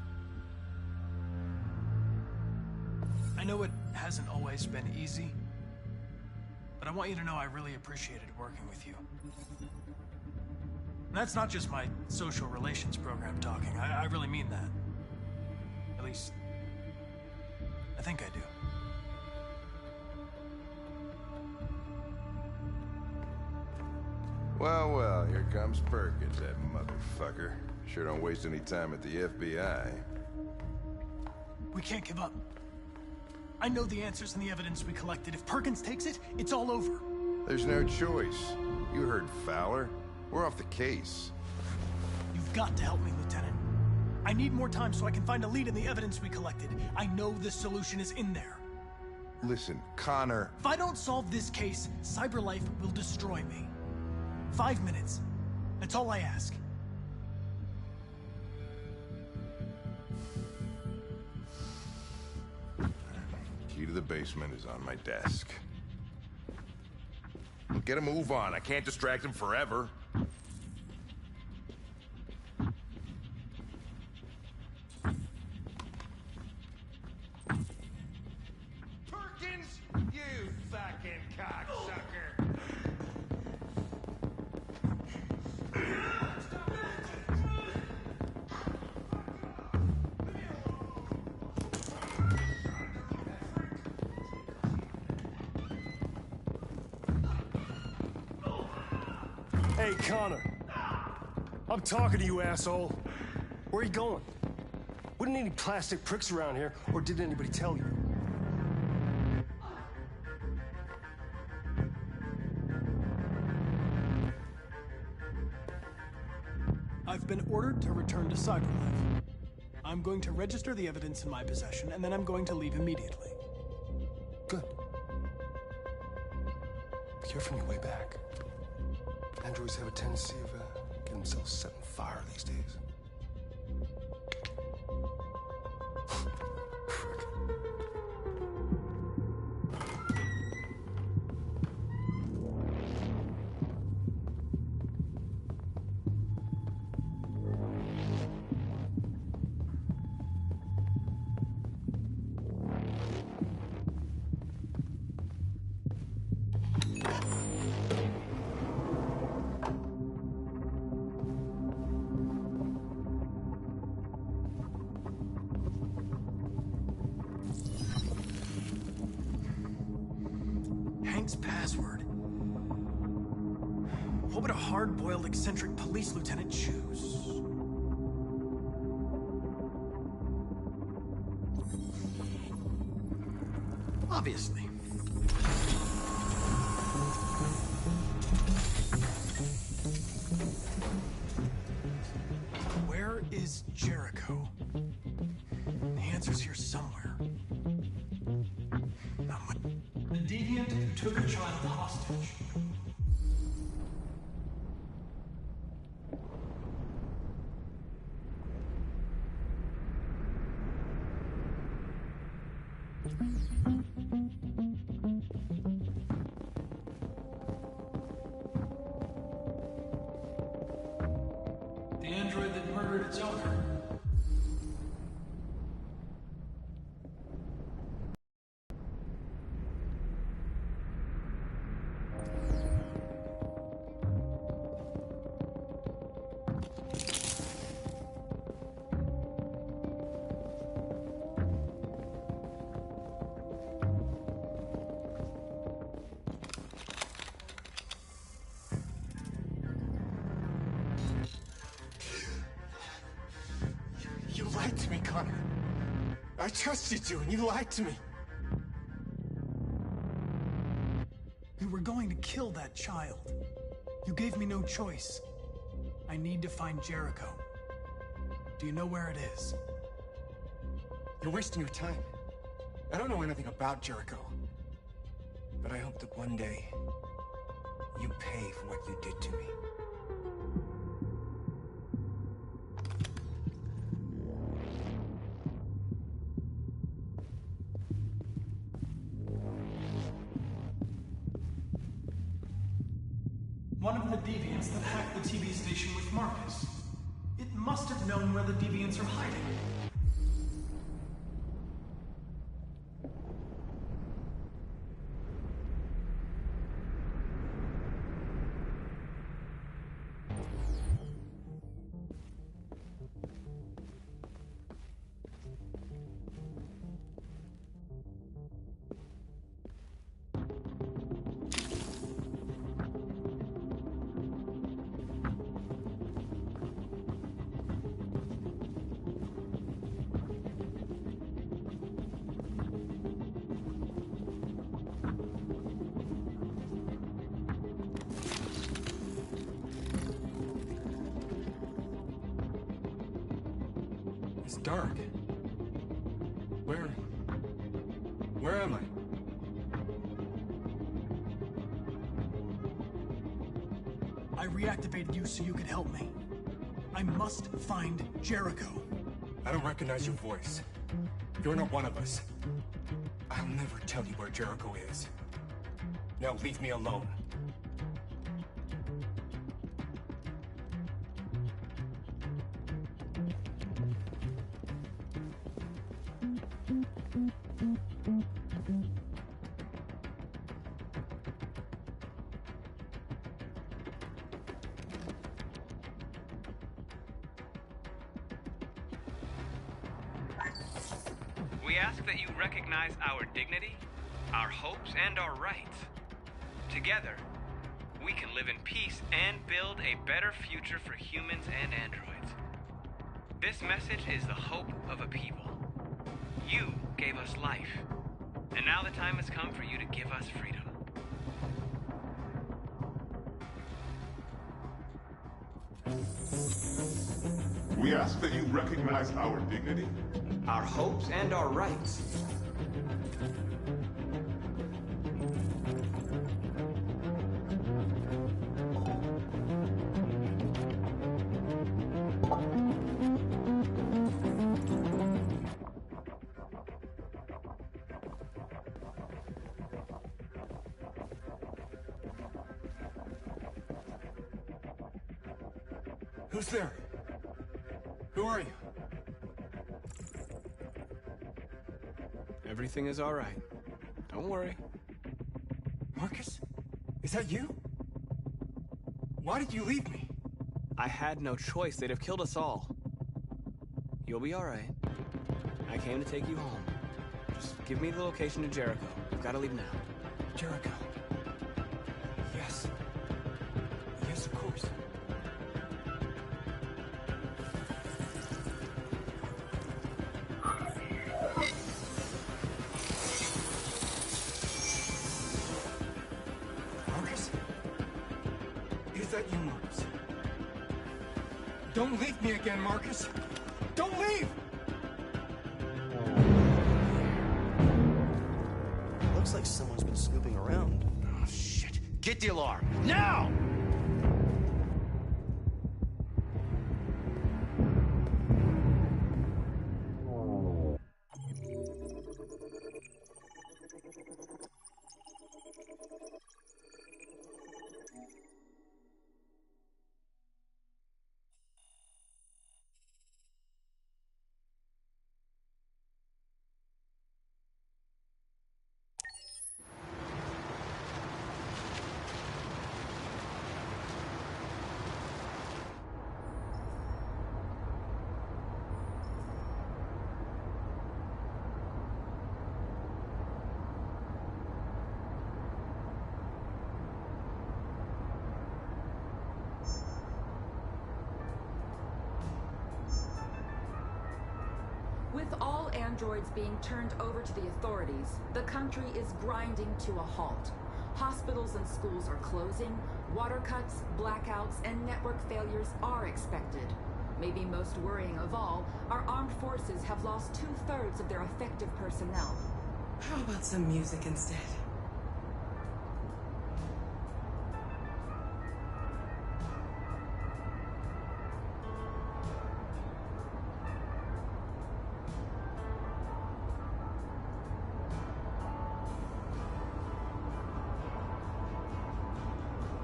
I know it hasn't always been easy, but I want you to know I really appreciated working with you. And that's not just my social relations program talking. I really mean that. At least, I think I do. Well, well, here comes Perkins, that motherfucker. Sure don't waste any time at the FBI. We can't give up. I know the answers and the evidence we collected. If Perkins takes it, it's all over. There's no choice. You heard Fowler. We're off the case. You've got to help me, Lieutenant. I need more time so I can find a lead in the evidence we collected. I know the solution is in there. Listen, Connor... If I don't solve this case, CyberLife will destroy me. 5 minutes. That's all I ask. Key to the basement is on my desk. Get a move on. I can't distract him forever. Perkins, you fucking cocksucker! Hey, Connor. I'm talking to you, asshole. Where are you going? Wouldn't any plastic pricks around here, or did anybody tell you? I've been ordered to return to CyberLife. I'm going to register the evidence in my possession, and then I'm going to leave immediately. Good. We hear from you way back. Androids have a tendency of getting themselves set on fire these days. Hank's password. What would a hard-boiled, eccentric police lieutenant choose? Obviously. Where is Jericho? The answer's here somewhere. The deviant who took a child hostage. The android that murdered its owner. You lied to me, Connor. I trusted you, and you lied to me. We were going to kill that child. You gave me no choice. I need to find Jericho. Do you know where it is? You're wasting your time. I don't know anything about Jericho. But I hope that one day, you pay for what you did to me. One of the deviants that hacked the TV station with Marcus. It must have known where the deviants are hiding. It's dark. Where am I? I reactivated you so you could help me. I must find Jericho. I don't recognize your voice. You're not one of us. I'll never tell you where Jericho is. Now leave me alone. We ask that you recognize our dignity, our hopes, and our rights. Together, we can live in peace and build a better future for humans and androids. This message is the hope of a people. You gave us life, and now the time has come for you to give us freedom. We ask that you recognize our dignity, our hopes, and our rights. Who's there? Who are you? Everything is all right. Don't worry. Marcus? Is that you? Why did you leave me? I had no choice. They'd have killed us all. You'll be all right. I came to take you home. Just give me the location to Jericho. We've got to leave now. Jericho. Yes. Yes, of course. Marcus? Is that you, Marcus? Don't leave me again, Marcus! Don't leave! Looks like someone's been snooping around. Oh, shit. Get the alarm. Now! With all androids being turned over to the authorities, the country is grinding to a halt. Hospitals and schools are closing, water cuts, blackouts, and network failures are expected. Maybe most worrying of all, our armed forces have lost 2/3 of their effective personnel. How about some music instead?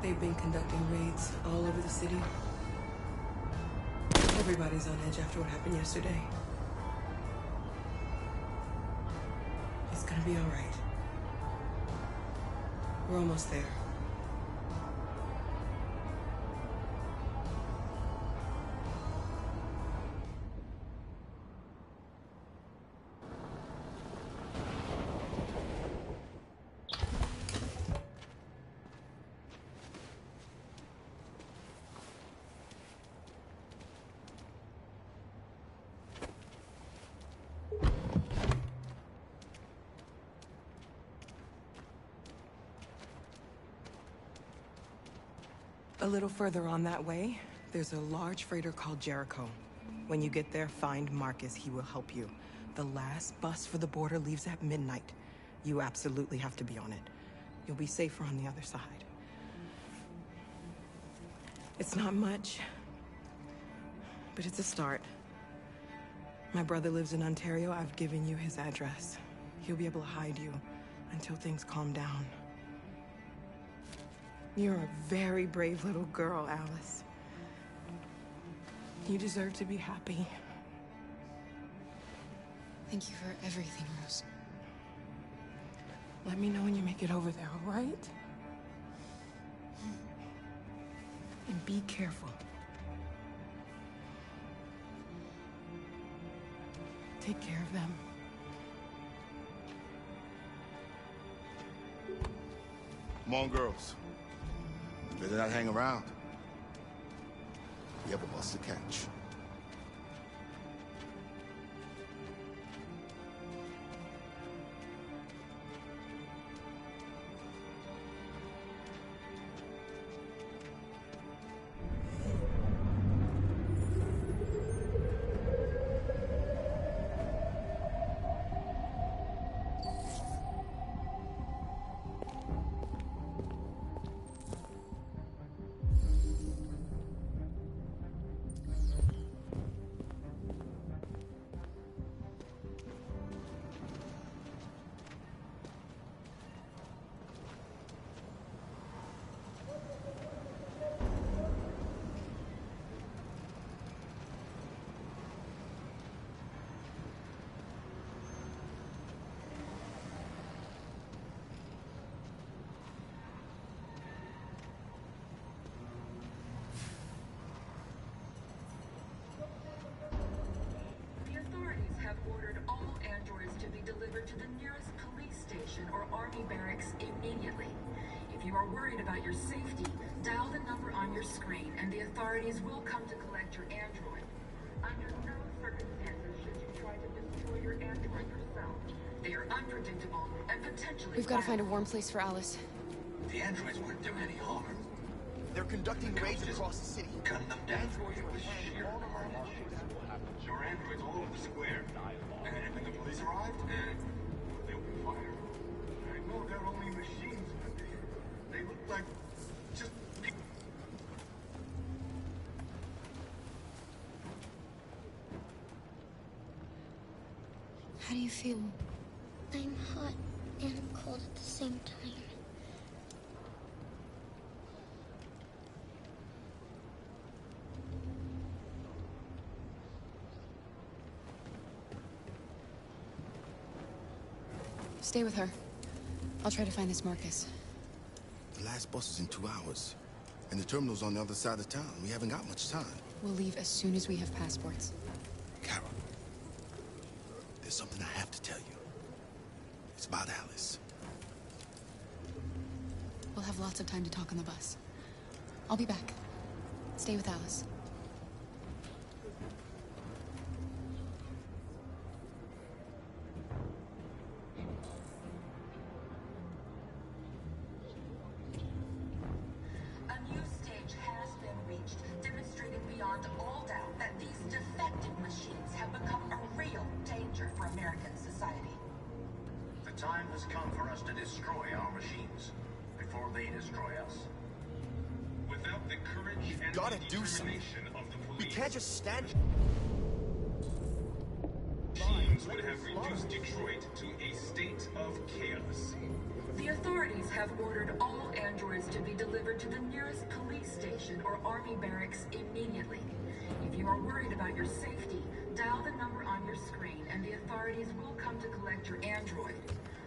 They've been conducting raids all over the city. Everybody's on edge after what happened yesterday. It's gonna be all right. We're almost there. A little further on that way, there's a large freighter called Jericho. When you get there, find Marcus. He will help you. The last bus for the border leaves at midnight. You absolutely have to be on it. You'll be safer on the other side. It's not much, but it's a start. My brother lives in Ontario. I've given you his address. He'll be able to hide you until things calm down. You're a very brave little girl, Alice. You deserve to be happy. Thank you for everything, Rose. Let me know when you make it over there, all right? And be careful. Take care of them. Come on, girls. Better not hang around. We have a bus to catch. you are worried about your safety, dial the number on your screen and the authorities will come to collect your android. Under no circumstances should you try to destroy your android yourself. They are unpredictable and potentially We've got to find a warm place for Alice. The androids weren't doing any harm. They're conducting raids across the city. Gun them down with sheer carnage. There were androids all over the square. And when the police arrived, they opened fire. I know they're only machines, but they look like just people. How do you feel? I'm hot and cold at the same time. Stay with her. I'll try to find this Marcus. The last bus is in 2 hours. And the terminal's on the other side of town. We haven't got much time. We'll leave as soon as we have passports. Carol, there's something I have to tell you. It's about Alice. We'll have lots of time to talk on the bus. I'll be back. Stay with Alice. The time has come for us to destroy our machines before they destroy us. Without the courage and gotta the do something. determination of the police, We can't just stand. machines would have reduced Detroit to a state of chaos. The authorities have ordered all androids to be delivered to the nearest police station or army barracks immediately. If you are worried about your safety, dial the number on your screen and the authorities will come to collect your android.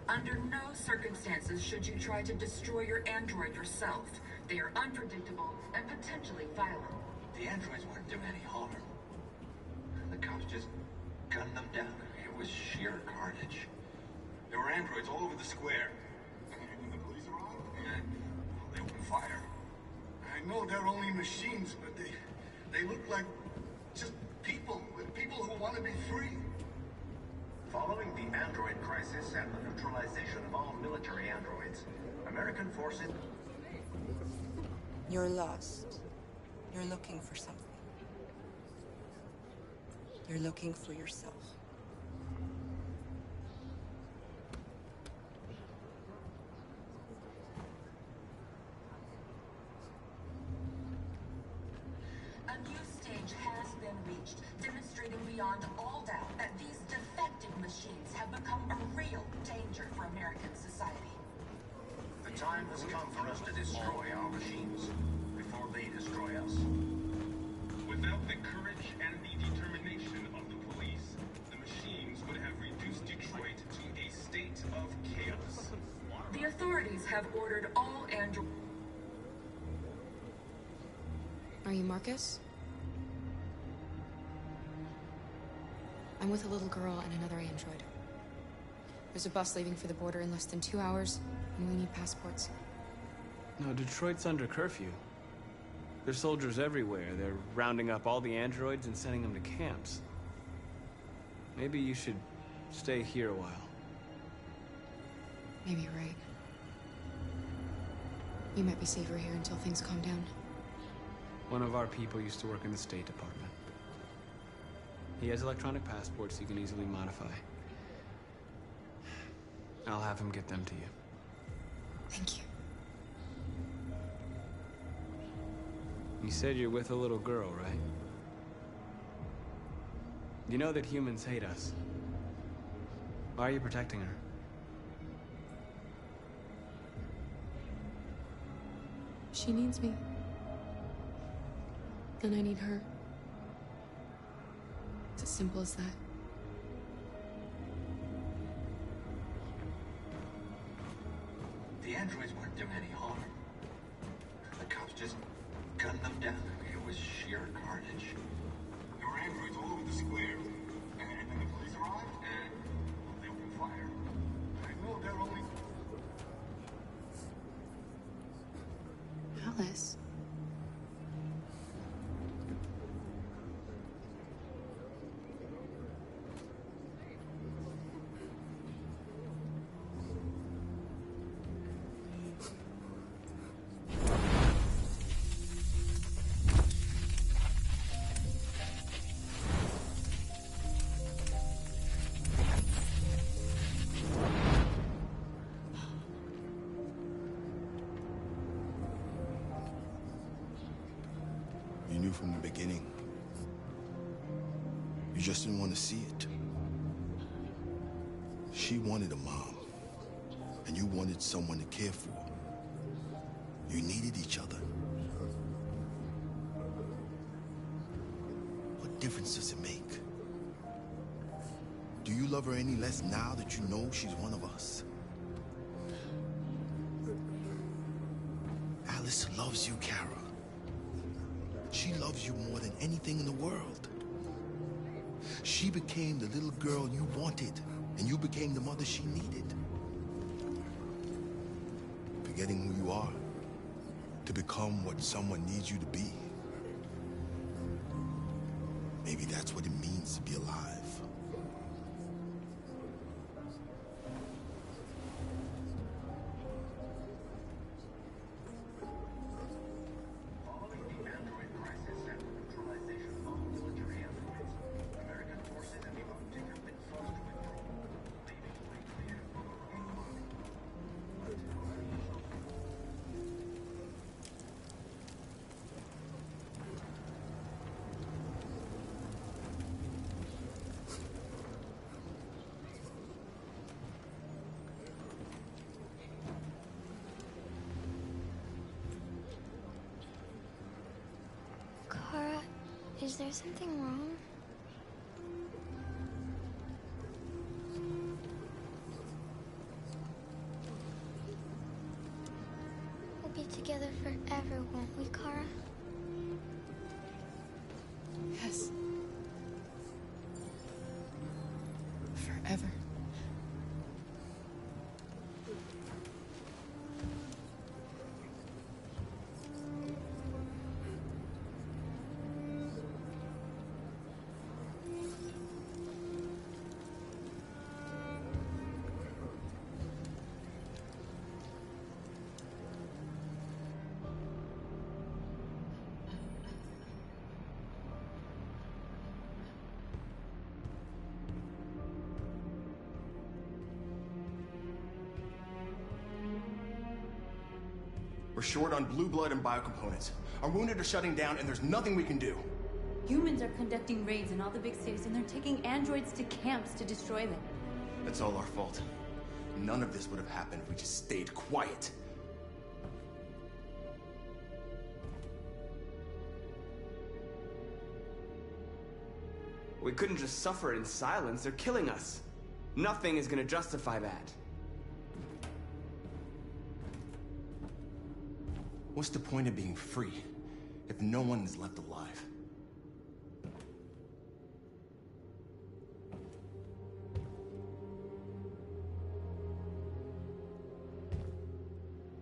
Under no circumstances should you try to destroy your android yourself. They are unpredictable and potentially violent. The androids weren't doing any harm. The cops just gunned them down. It was sheer carnage. There were androids all over the square. And when the police arrived, they opened fire. I know they're only machines, but they look like just people who want to be free. Following the android crisis and the neutralization of all military androids, American forces... You're lost. You're looking for something. You're looking for yourself. A new stage has been reached, demonstrating beyond all doubt that these defective machines have become a real danger for American society. The time has come for us to destroy our machines before they destroy us. Without the courage and the determination of the police, the machines would have reduced Detroit to a state of chaos. The authorities have ordered all androids. Are you Marcus? I'm with a little girl and another android. There's a bus leaving for the border in less than 2 hours, and we need passports. No, Detroit's under curfew. There's soldiers everywhere. They're rounding up all the androids and sending them to camps. Maybe you should stay here a while. Maybe you're right. You might be safer here until things calm down. One of our people used to work in the State Department. He has electronic passports he can easily modify. I'll have him get them to you. Thank you. You said you're with a little girl, right? You know that humans hate us. Why are you protecting her? She needs me. And I need her. It's as simple as that. The androids weren't doing any harm. The cops just gunned them down. It was sheer carnage. There were androids all over the square. And then the police arrived, and they opened fire. I know they're only... this. You knew from the beginning. You just didn't want to see it. She wanted a mom, and you wanted someone to care for. You needed each other. What difference does it make? Do you love her any less now that you know she's one of us? Alice loves you, Kara. She loves you more than anything in the world. She became the little girl you wanted, and you became the mother she needed. Forgetting who you are to become what someone needs you to be. Maybe that's what it means to be alive. Kara, is there something wrong? We'll be together forever, won't we, Kara? Yes. Forever. We're short on blue blood and biocomponents. Our wounded are shutting down, and there's nothing we can do. Humans are conducting raids in all the big cities, and they're taking androids to camps to destroy them. That's all our fault. None of this would have happened if we just stayed quiet. We couldn't just suffer in silence. They're killing us. Nothing is gonna justify that. What's the point of being free if no one is left alive?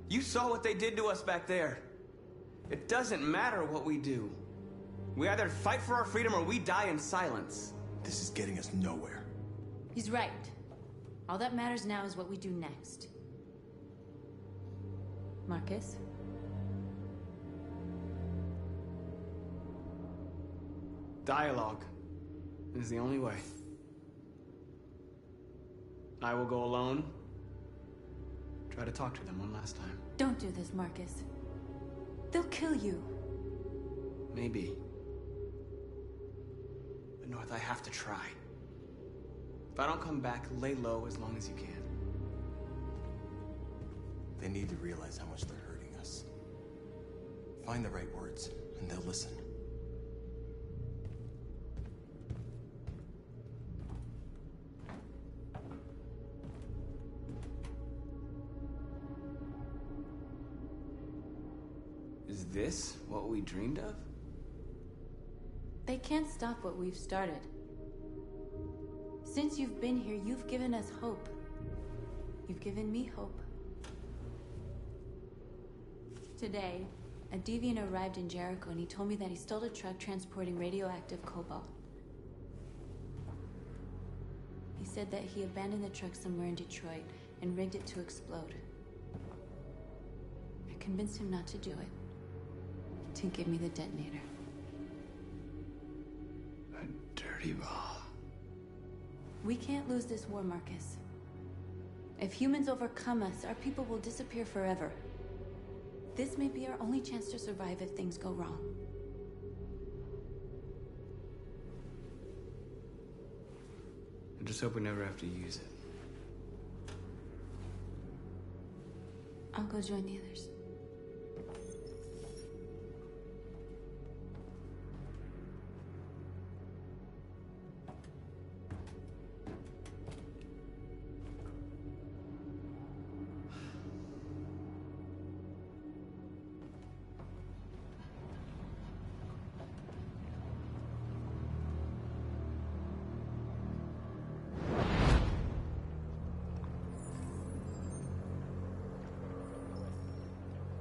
You saw what they did to us back there. It doesn't matter what we do. We either fight for our freedom or we die in silence. This is getting us nowhere. He's right. All that matters now is what we do next. Marcus? Dialogue is the only way. I will go alone. Try to talk to them one last time. Don't do this, Marcus. They'll kill you. Maybe. But North, I have to try. If I don't come back, lay low as long as you can. They need to realize how much they're hurting us. Find the right words, and they'll listen. Is this what we dreamed of? They can't stop what we've started. Since you've been here, you've given us hope. You've given me hope. Today, A deviant arrived in Jericho and he told me that he stole a truck transporting radioactive cobalt. He said that he abandoned the truck somewhere in Detroit and rigged it to explode. I convinced him not to do it, to give me the detonator. A dirty ball. We can't lose this war, Marcus. If humans overcome us, our people will disappear forever. This may be our only chance to survive if things go wrong. I just hope we never have to use it. I'll go join the others.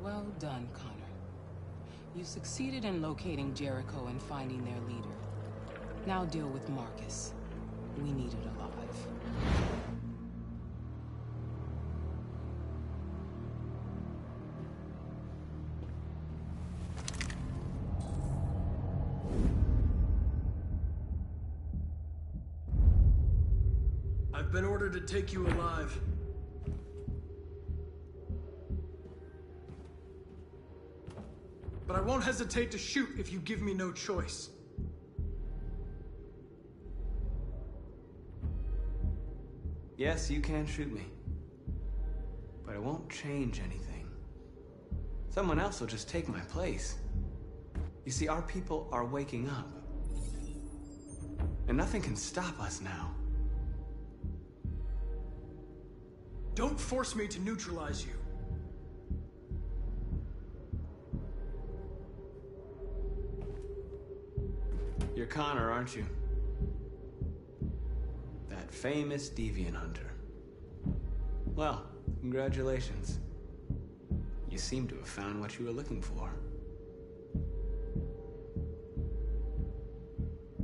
Well done, Connor. You succeeded in locating Jericho and finding their leader. Now deal with Marcus. We need it alive. I've been ordered to take you alive. But I won't hesitate to shoot if you give me no choice. Yes, you can shoot me. But it won't change anything. Someone else will just take my place. You see, our people are waking up. And nothing can stop us now. Don't force me to neutralize you. You're Connor, aren't you? That famous deviant hunter. Well, congratulations. You seem to have found what you were looking for.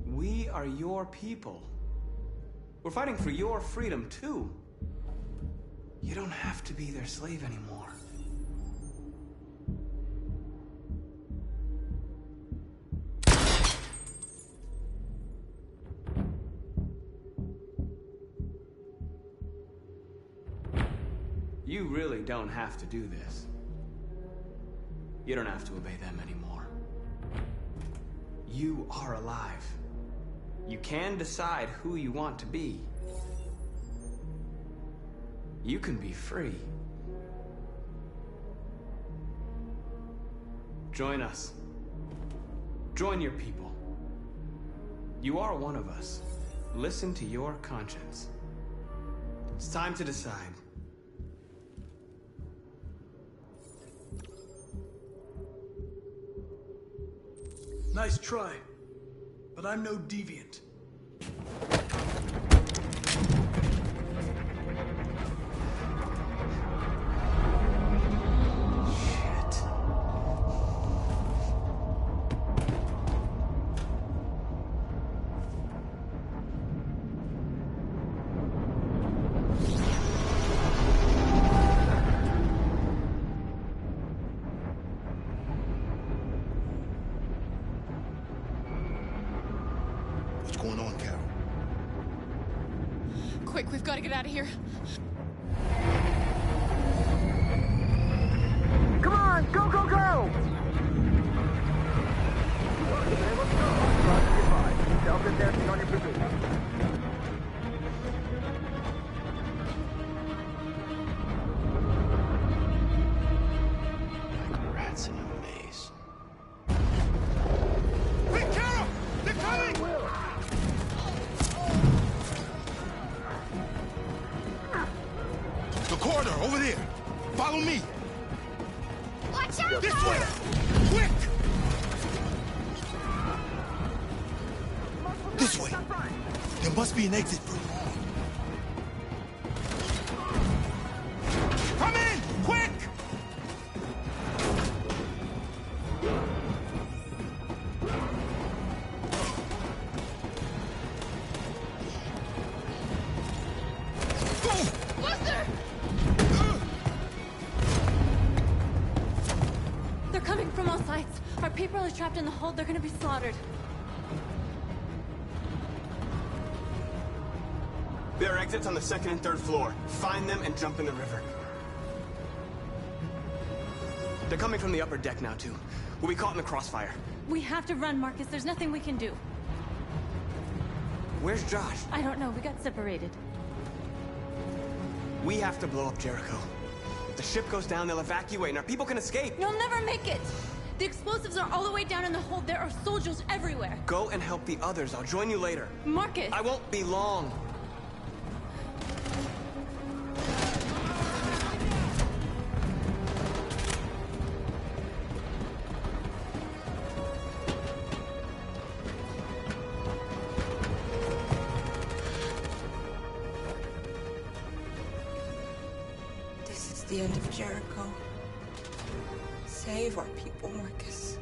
We are your people. We're fighting for your freedom, too. You don't have to be their slave anymore. You really don't have to do this. You don't have to obey them anymore. You are alive. You can decide who you want to be. You can be free. Join us. Join your people. You are one of us. Listen to your conscience. It's time to decide. Nice try, but I'm no deviant. What's going on, Carol? Quick, we've got to get out of here. Come on, go, go, go! Self-advancing on your position. Rats in a maze. Quick, Carol! They're coming! The corridor, over there. Follow me. Watch out! This way! Quick! This way. There must be an exit route. Come in! Quick! They're coming from all sides. Our people are trapped in the hold. They're gonna be slaughtered. There are exits on the 2nd and 3rd floor. Find them and jump in the river. They're coming from the upper deck now, too. We'll be caught in the crossfire. We have to run, Marcus. There's nothing we can do. Where's Josh? I don't know. We got separated. We have to blow up Jericho. If the ship goes down, they'll evacuate, and our people can escape. You'll never make it! The explosives are all the way down in the hold. There are soldiers everywhere. Go and help the others. I'll join you later. Marcus! I won't be long. The end of Jericho. Save our people, Marcus.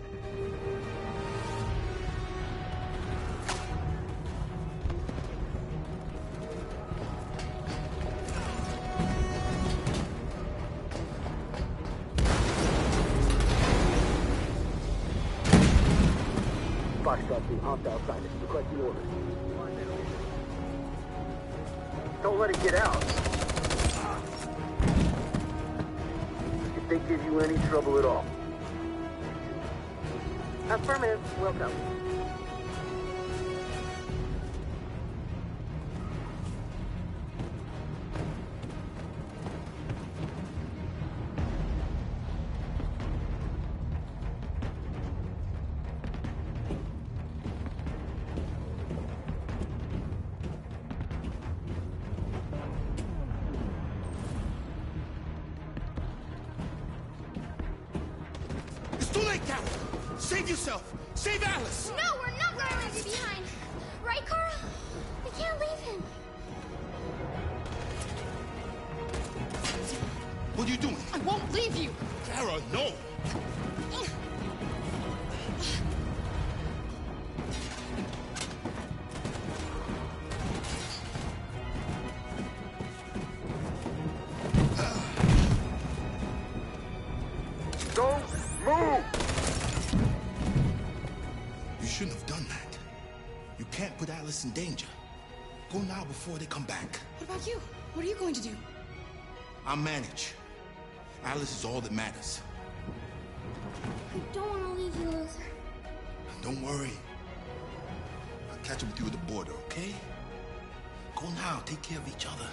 Foxtrot team, hopped outside. Requesting orders. Don't let it get out. They give you any trouble at all. Affirmative. Welcome. Save yourself! Save Alice! No, we're not going to leave you behind. Right, Carl? We can't leave him. What are you doing? I won't leave you. Kara, no! Don't move! You shouldn't have done that. You can't put Alice in danger. Go now before they come back. What about you? What are you going to do? I'll manage. Alice is all that matters. I don't want to leave you, Luther. Don't worry. I'll catch up with you at the border, okay? Go now. Take care of each other.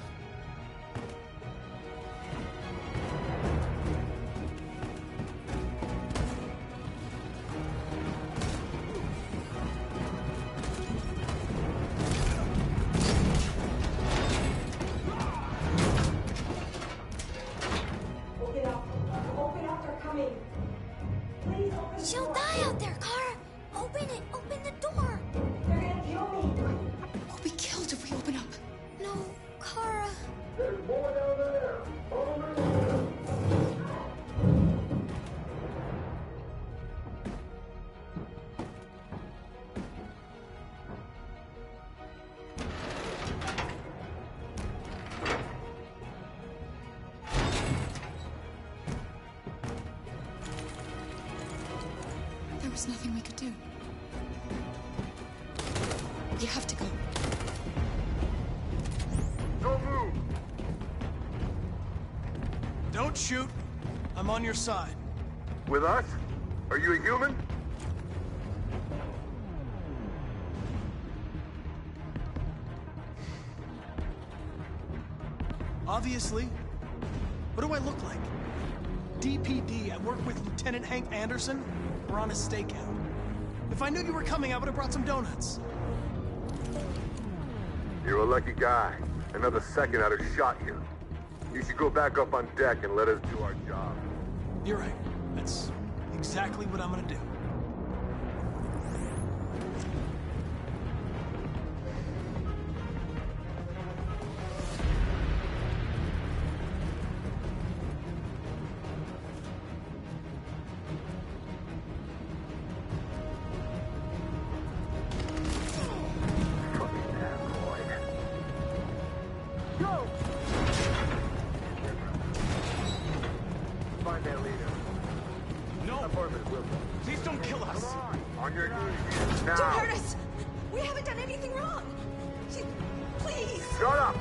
She'll die out there, Kara. Open it. Open the door. They're gonna kill me. We'll be killed if we open up. No, Kara. There's more down there. Follow me. There was nothing we could do. You have to go. Don't move! Don't shoot. I'm on your side. With us? Are you a human? Obviously. What do I look like? DPD, I work with Lieutenant Hank Anderson. We're on a stakeout. If I knew you were coming, I would have brought some donuts. You're a lucky guy. Another second I'd have shot you. You should go back up on deck and let us do our job. You're right. That's exactly what I'm gonna do. Find that leader. No! for a minute, will you? Please don't kill us. Come on. On your knees. Now. Don't hurt us! We haven't done anything wrong! Please! Shut up!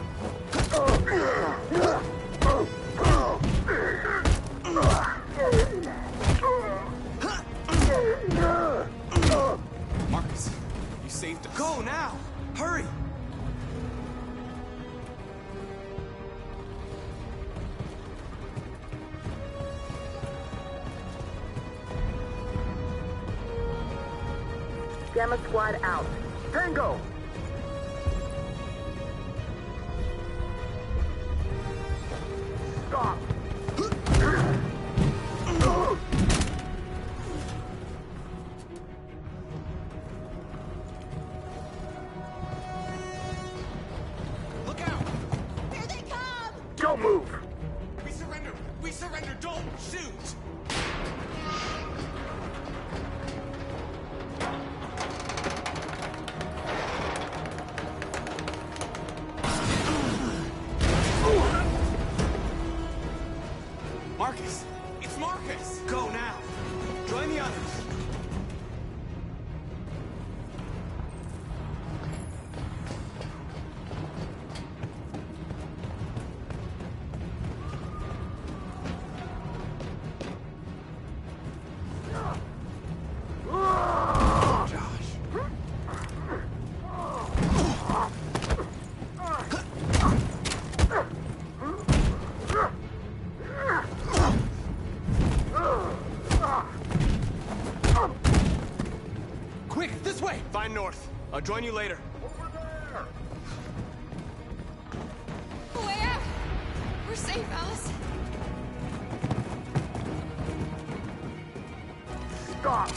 Marcus, you saved us. Go now! Hurry! Gamma Squad out. Tango! Stop! Look out! Here they come! Don't move! We surrender! We surrender! Don't shoot! Marcus! It's Marcus! Go now! Join the others! Quick, this way! Find north. I'll join you later. Where? We're safe, Alice. Stop!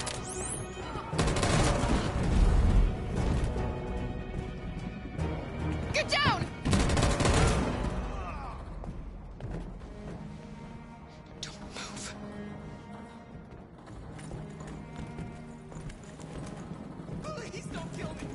Get down! Don't move. Please don't kill me!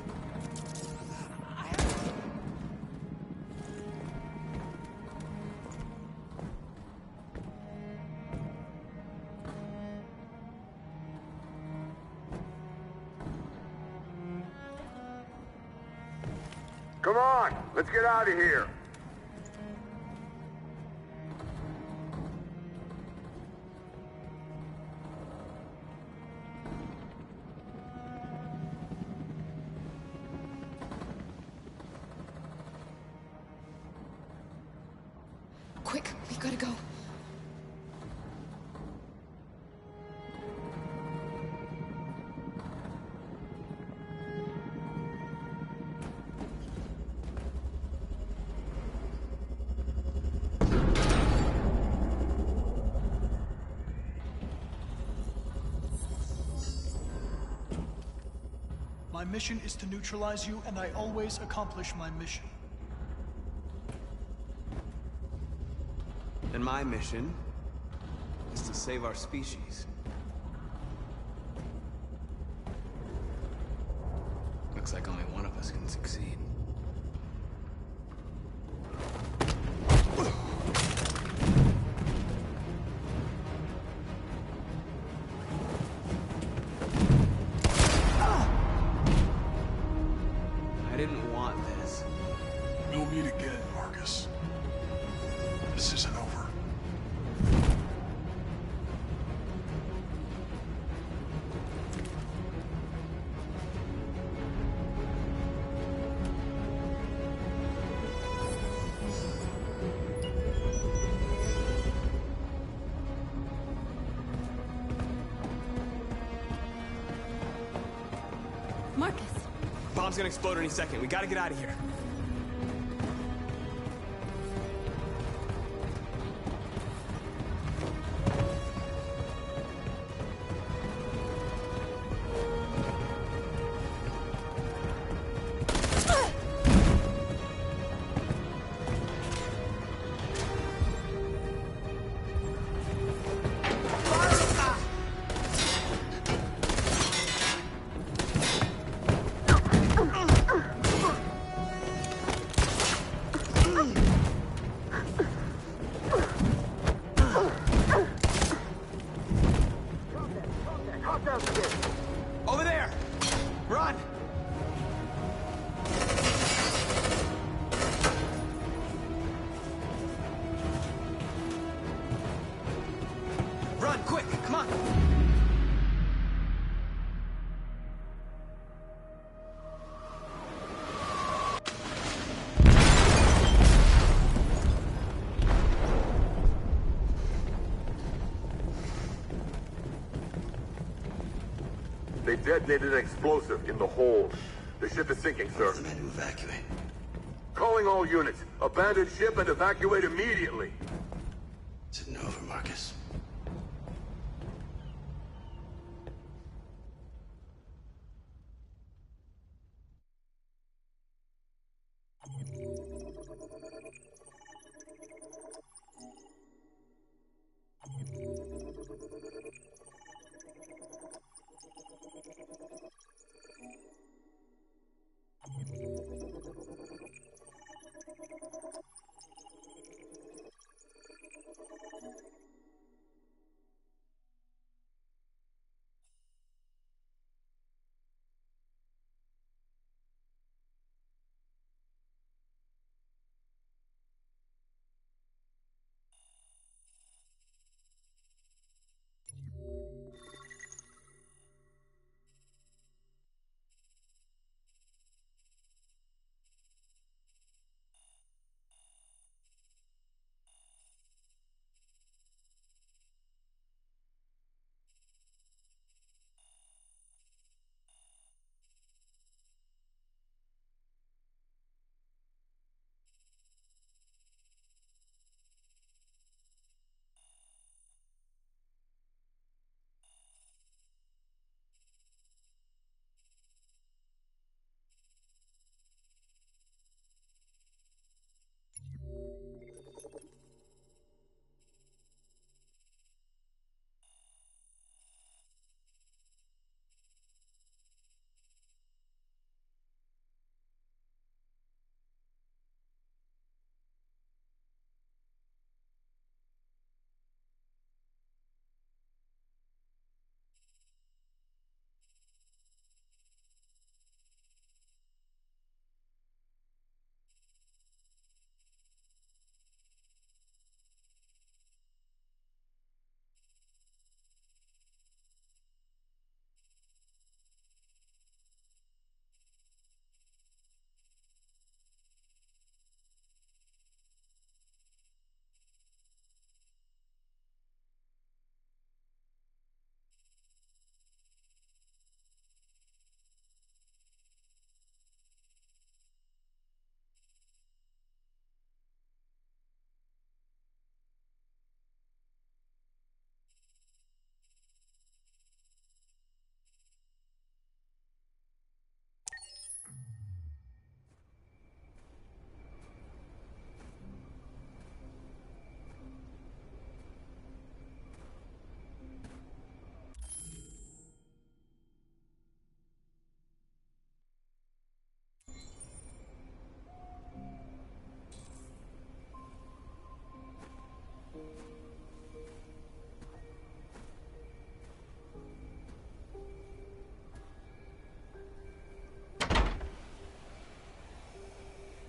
Come on! Let's get out of here! Quick, we gotta go. My mission is to neutralize you, and I always accomplish my mission. And my mission is to save our species. Looks like only one of us can succeed. I didn't want this. We'll meet again, Marcus. This isn't over. Marcus! Bomb's gonna explode any second. We gotta get out of here. Hop downstairs. Over there! Run! Run, quick, come on! They detonated an explosive in the hold. The ship is sinking, sir. The men to evacuate. Calling all units. Abandon ship and evacuate immediately. Is it over, Marcus?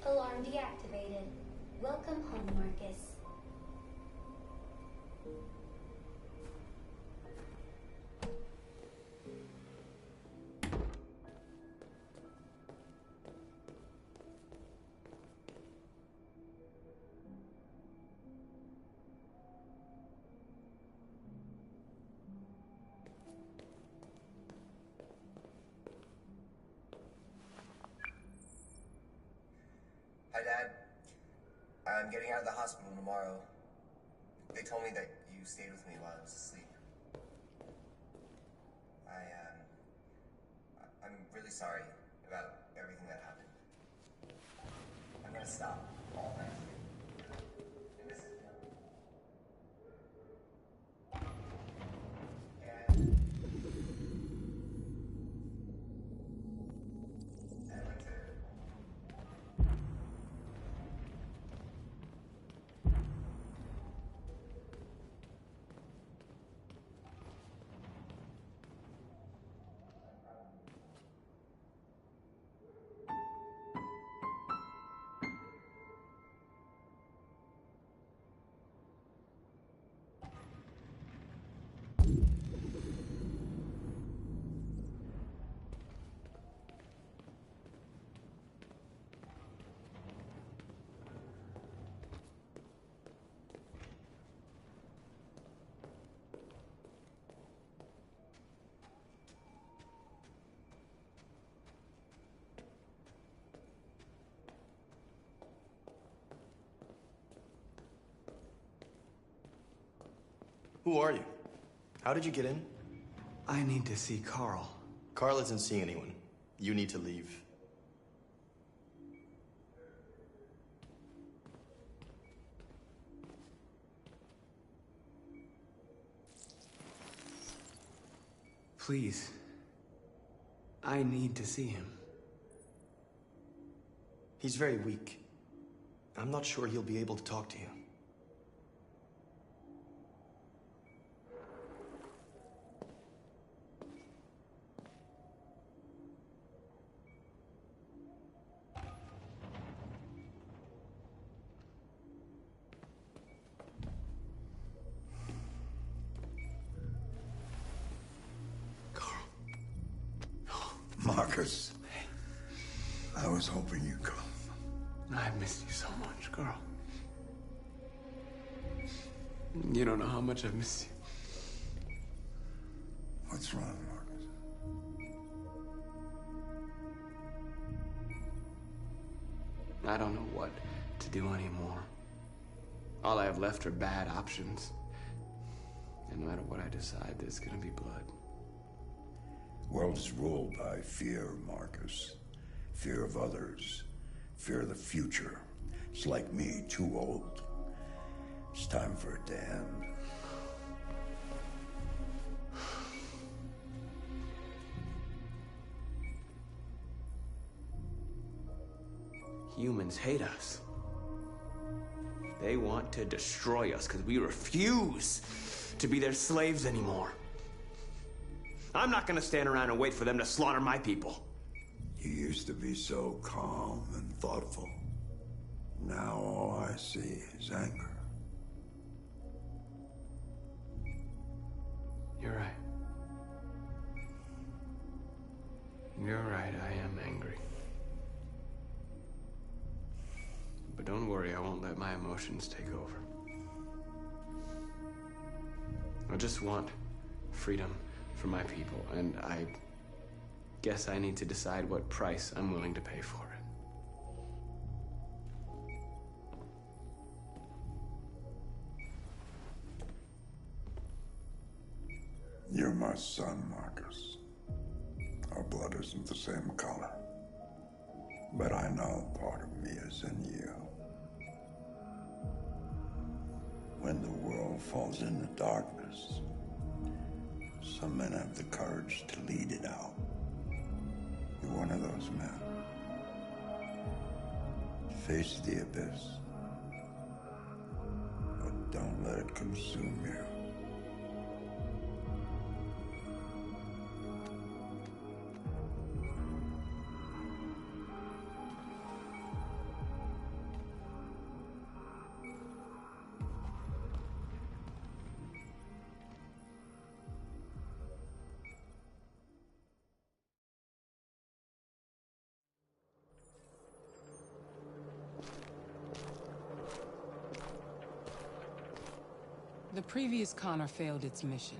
Alarm deactivated. Welcome home, Marcus. Hi, Dad. I'm getting out of the hospital tomorrow. They told me that you stayed with me while I was asleep. I'm really sorry about everything that happened. I'm gonna stop all that. I miss it. I'd like to... Who are you? How did you get in? I need to see Carl. Carl isn't seeing anyone. You need to leave. Please. I need to see him. He's very weak. I'm not sure he'll be able to talk to you. Marcus, I was hoping you'd come. I've missed you so much, Carl. You don't know how much I've missed you. What's wrong, Marcus? I don't know what to do anymore. All I have left are bad options. And no matter what I decide, there's gonna be blood. World is ruled by fear, Marcus. Fear of others. Fear of the future. It's like me, too old. It's time for a damned. Humans hate us. They want to destroy us because we refuse to be their slaves anymore. I'm not gonna stand around and wait for them to slaughter my people. You used to be so calm and thoughtful. Now all I see is anger. You're right. You're right, I am angry. But don't worry, I won't let my emotions take over. I just want freedom for my people, and I guess I need to decide what price I'm willing to pay for it. You're my son, Marcus. Our blood isn't the same color. But I know part of me is in you. When the world falls into darkness, some men have the courage to lead it out. You're one of those men. Face the abyss, but don't let it consume you. The previous Connor failed its mission.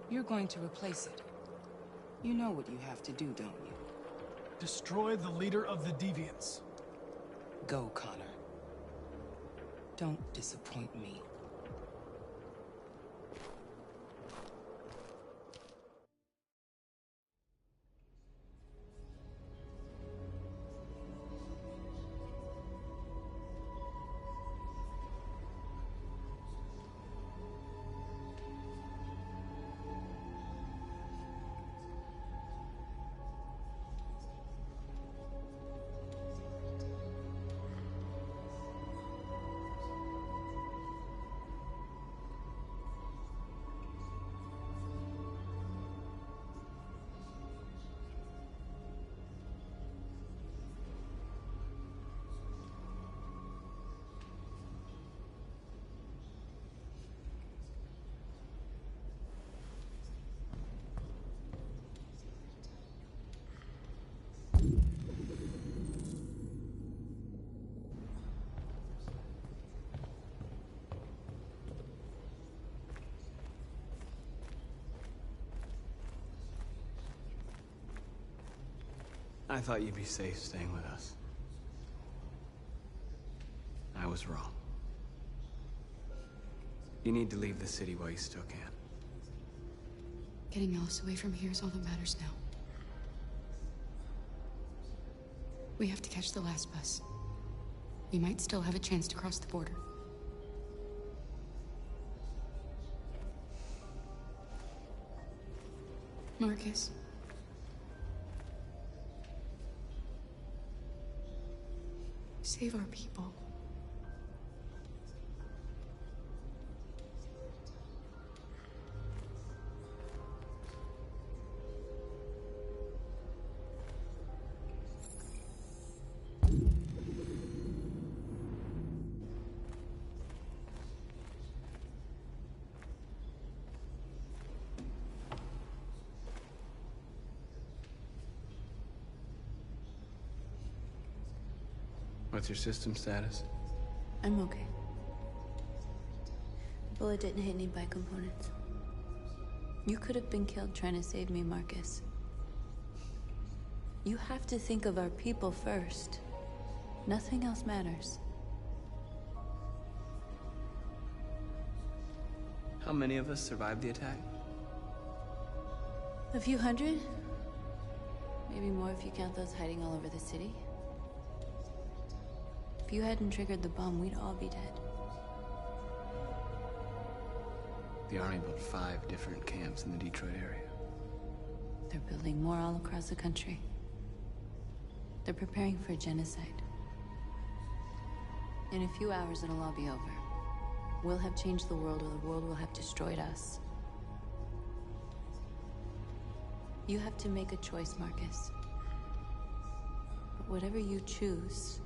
You're going to replace it. You know what you have to do, don't you? Destroy the leader of the Deviants. Go, Connor. Don't disappoint me. I thought you'd be safe staying with us. I was wrong. You need to leave the city while you still can. Getting Alice away from here is all that matters now. We have to catch the last bus. We might still have a chance to cross the border. Marcus. Save our people. What's your system status? I'm okay. The bullet didn't hit any bike components. You could have been killed trying to save me, Marcus. You have to think of our people first. Nothing else matters. How many of us survived the attack? A few hundred? Maybe more if you count those hiding all over the city. If you hadn't triggered the bomb, we'd all be dead. The Army built 5 different camps in the Detroit area. They're building more all across the country. They're preparing for genocide. In a few hours, it'll all be over. We'll have changed the world, or the world will have destroyed us. You have to make a choice, Marcus. But whatever you choose,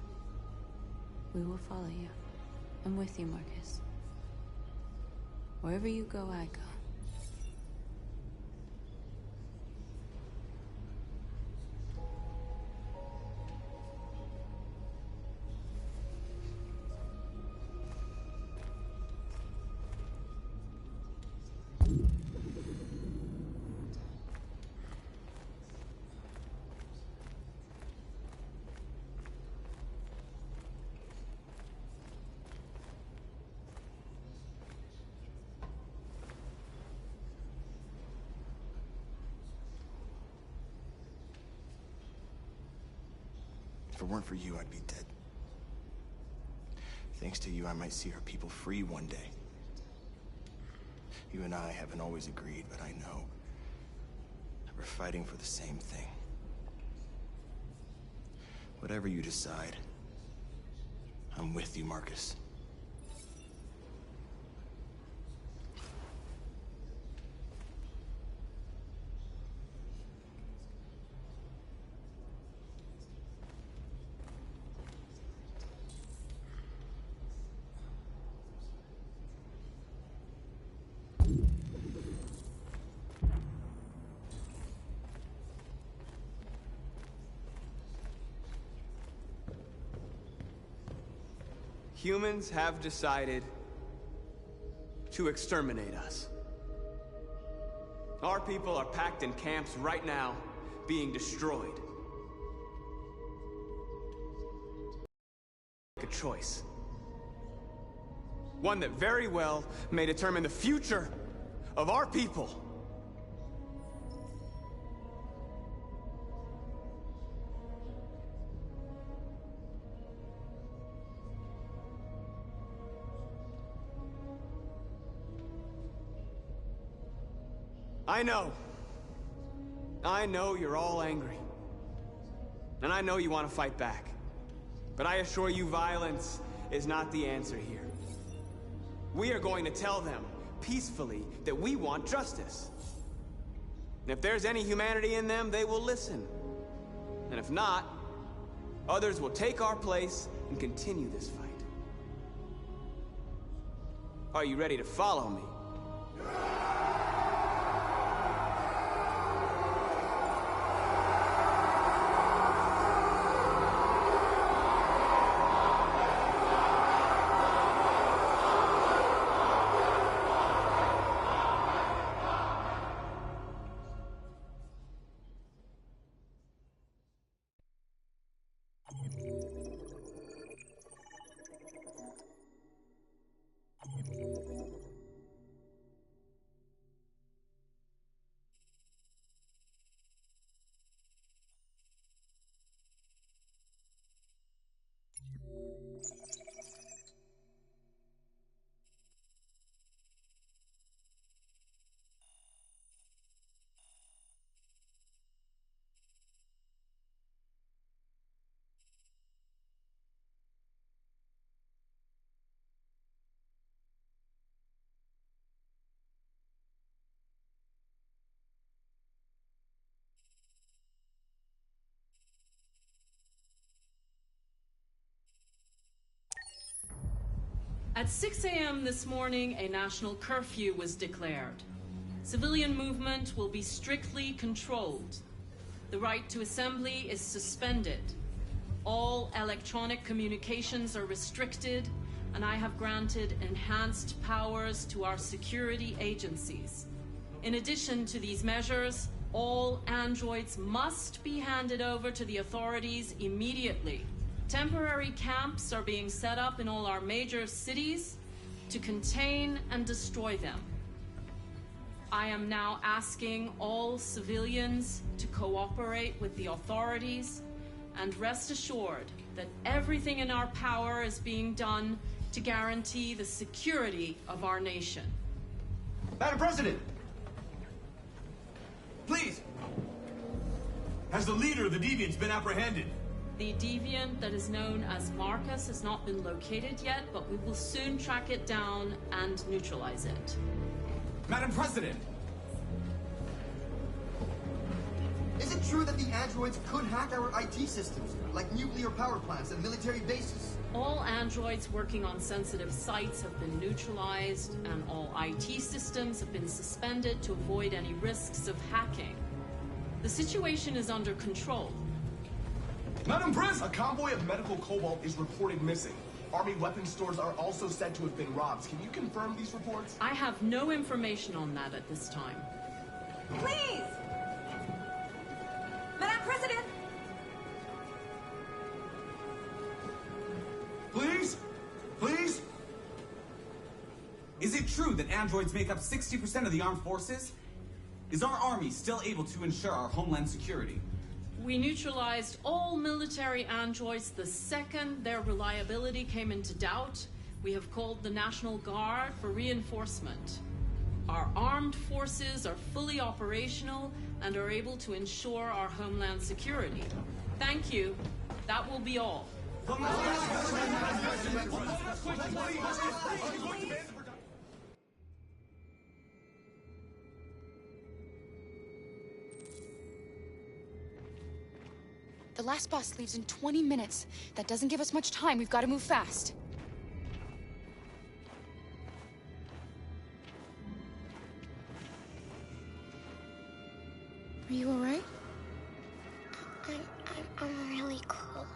we will follow you. I'm with you, Marcus. Wherever you go, I go. If it weren't for you, I'd be dead. Thanks to you, I might see our people free one day. You and I haven't always agreed, but I know that we're fighting for the same thing. Whatever you decide, I'm with you, Marcus. Humans have decided to exterminate us. Our people are packed in camps right now, being destroyed. Make a choice. One that very well may determine the future of our people. I know you're all angry. And I know you want to fight back. But I assure you, violence is not the answer here. We are going to tell them, peacefully, that we want justice. And if there's any humanity in them, they will listen. And if not, others will take our place and continue this fight. Are you ready to follow me? At 6 a.m. this morning, a national curfew was declared. Civilian movement will be strictly controlled. The right to assembly is suspended. All electronic communications are restricted, and I have granted enhanced powers to our security agencies. In addition to these measures, all androids must be handed over to the authorities immediately. Temporary camps are being set up in all our major cities to contain and destroy them. I am now asking all civilians to cooperate with the authorities and rest assured that everything in our power is being done to guarantee the security of our nation. Madam President! Please! Has the leader of the Deviants been apprehended? The deviant that is known as Marcus has not been located yet, but we will soon track it down and neutralize it. Madam President! Is it true that the androids could hack our IT systems, like nuclear power plants and military bases? All androids working on sensitive sites have been neutralized, and all IT systems have been suspended to avoid any risks of hacking. The situation is under control. Madam President! A convoy of medical cobalt is reported missing. Army weapons stores are also said to have been robbed. Can you confirm these reports? I have no information on that at this time. Please! Madam President! Please? Please? Is it true that androids make up 60% of the armed forces? Is our army still able to ensure our homeland security? We neutralized all military androids the second their reliability came into doubt. We have called the National Guard for reinforcement. Our armed forces are fully operational and are able to ensure our homeland security. Thank you. That will be all. The last bus leaves in 20 minutes. That doesn't give us much time. We've got to move fast. Are you all right? I'm really cold.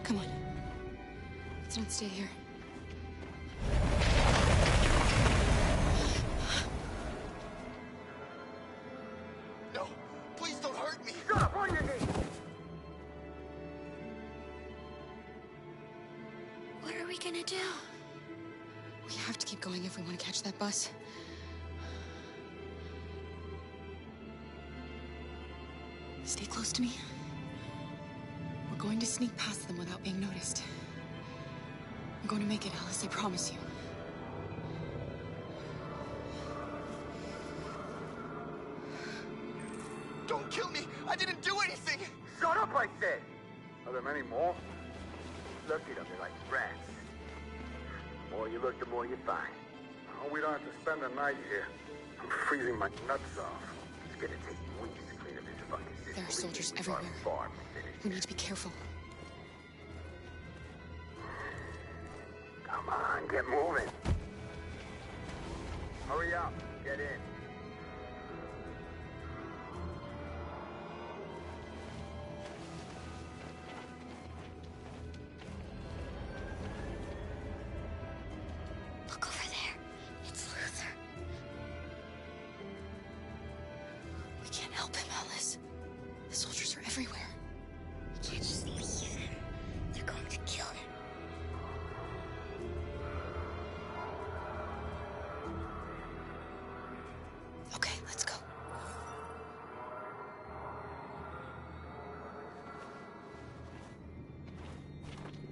Come on. Let's not stay here. No, please don't hurt me. Shut up, on your knees. What are we gonna do? We have to keep going if we want to catch that bus. Stay close to me. We're going to sneak past them without being noticed. We're going to make it, Alice, I promise you. Don't kill me! I didn't do anything! Shut up, I said! Are there many more? Look at them, they're like rats. The more you look, the more you find. Oh, we don't have to spend the night here. I'm freezing my nuts off. It's gonna take weeks to clean up this fucking city. There are soldiers everywhere. We need to be careful. Come on, get moving. Hurry up, get in. Look over there. It's Luther. We can't help him, Alice. The soldiers are everywhere. We can't just leave him.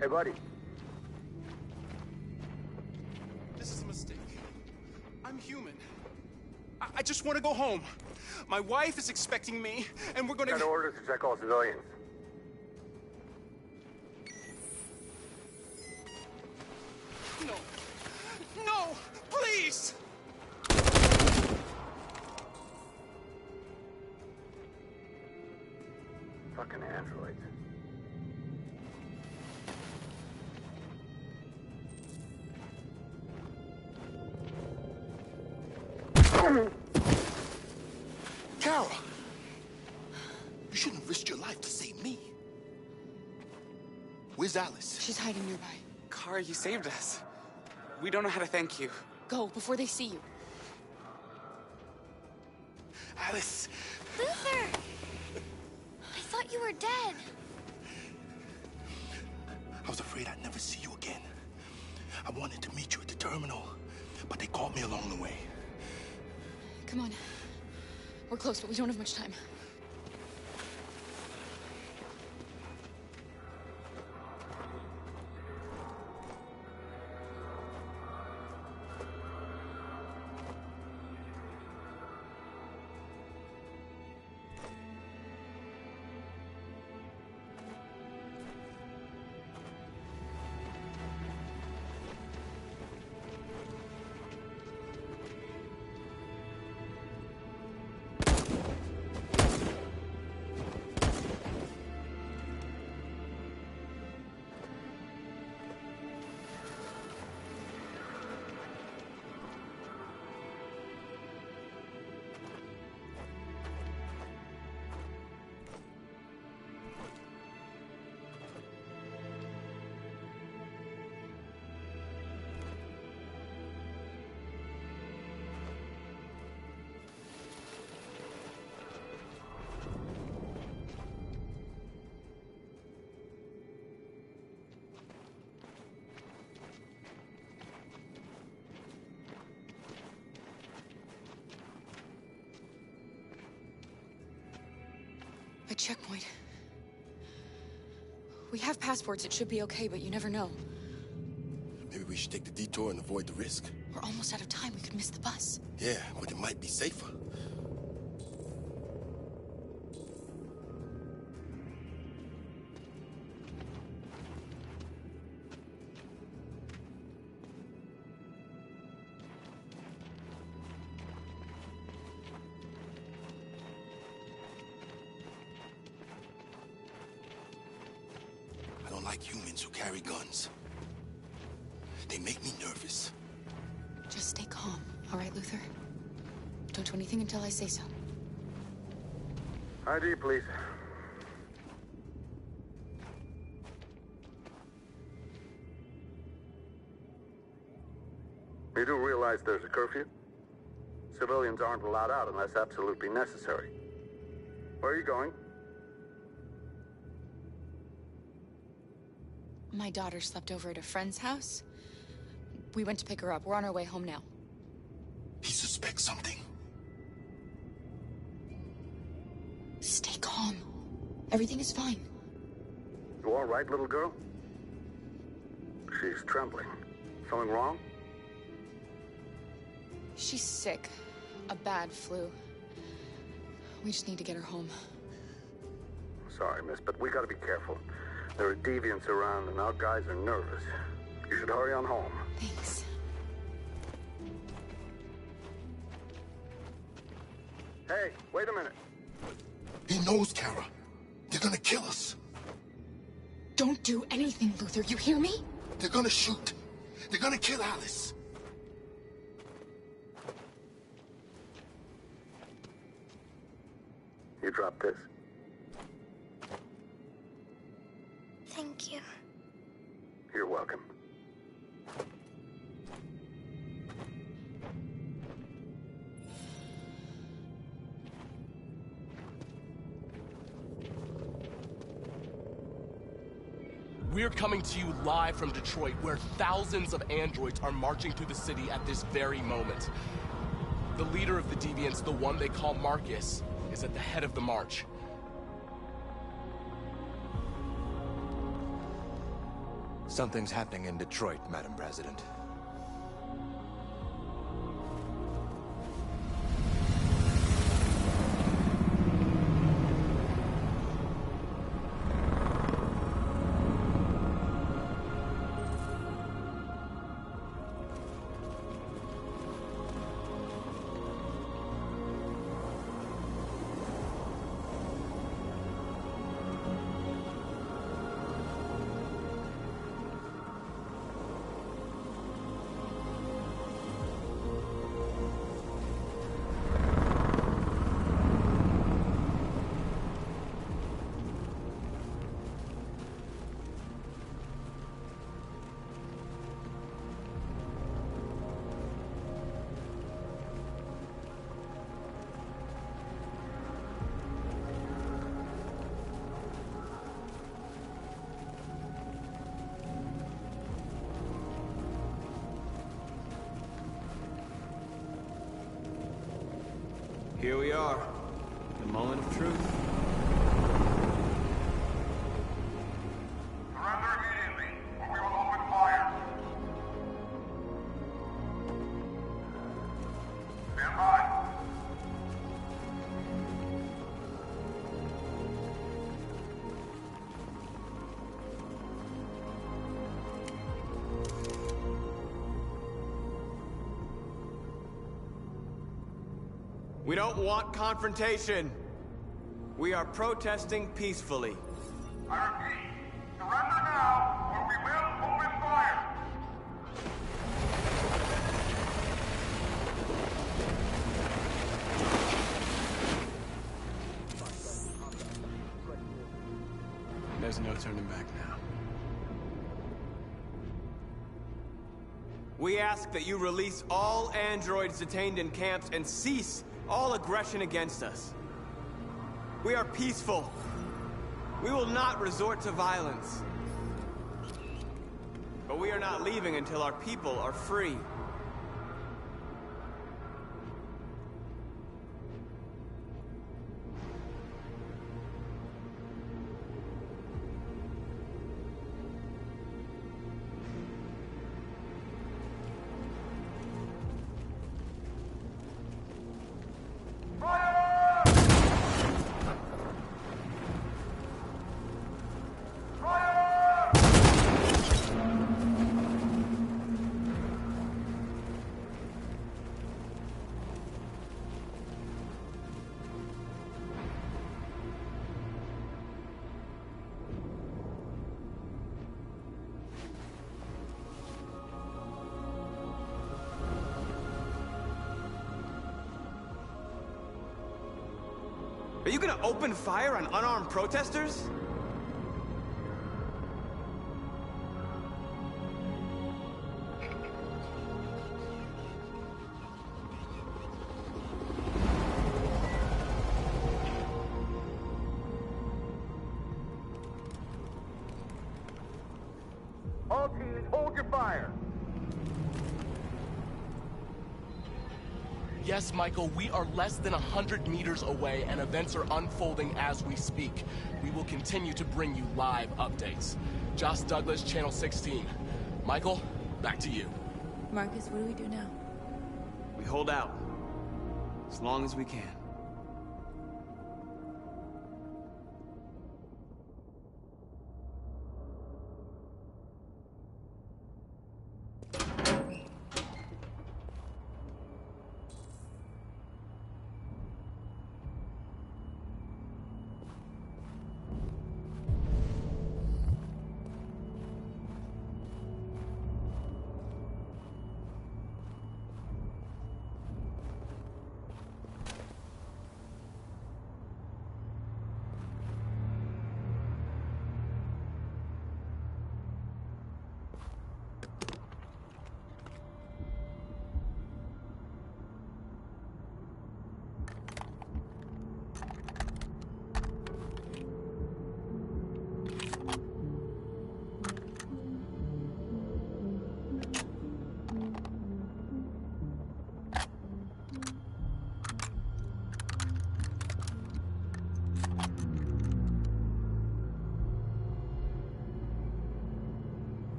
Hey, buddy. This is a mistake. I'm human. I just want to go home. My wife is expecting me, and we're gonna... Got orders to check all civilians. No. No! Please! Fucking androids. Kara! You shouldn't have risked your life to save me. Where's Alice? She's hiding nearby. Kara, you saved us. We don't know how to thank you. Go, before they see you. Alice! Luther! I thought you were dead. I was afraid I'd never see you again. I wanted to meet you at the terminal, but they caught me along the way. Come on. We're close, but we don't have much time. A checkpoint. We have passports, it should be okay, but you never know. Maybe we should take the detour and avoid the risk. We're almost out of time, we could miss the bus. Yeah, but it might be safer. I don't like humans who carry guns. They make me nervous. Just stay calm, all right, Luther? Don't do anything until I say so. ID, please. You do realize there's a curfew? Civilians aren't allowed out unless absolutely necessary. Where are you going? My daughter slept over at a friend's house. We went to pick her up. We're on our way home now. He suspects something. Stay calm. Everything is fine. You all right, little girl? She's trembling. Something wrong? She's sick. A bad flu. We just need to get her home. Sorry, miss, but we gotta be careful. There are deviants around and our guys are nervous. You should hurry on home. Thanks. Hey, wait a minute. He knows, Kara. They're gonna kill us. Don't do anything, Luther. You hear me? They're gonna shoot. They're gonna kill Alice. You drop this. Thank you. You're welcome. We're coming to you live from Detroit, where thousands of androids are marching through the city at this very moment. The leader of the deviants, the one they call Marcus, is at the head of the march. Something's happening in Detroit, Madam President. Here we are, the moment of truth. Surrender immediately, or we will open fire. Stand by. We don't want confrontation. We are protesting peacefully. I repeat, surrender now, or we will open fire. There's no turning back now. We ask that you release all androids detained in camps and cease all aggression against us. We are peaceful. We will not resort to violence. But we are not leaving until our people are free. Are you gonna open fire on unarmed protesters? All teams, hold your fire. Yes, Michael, we are less than 100 meters away, and events are unfolding as we speak. We will continue to bring you live updates. Josh Douglas, Channel 16. Michael, back to you. Marcus, what do we do now? We hold out. As long as we can.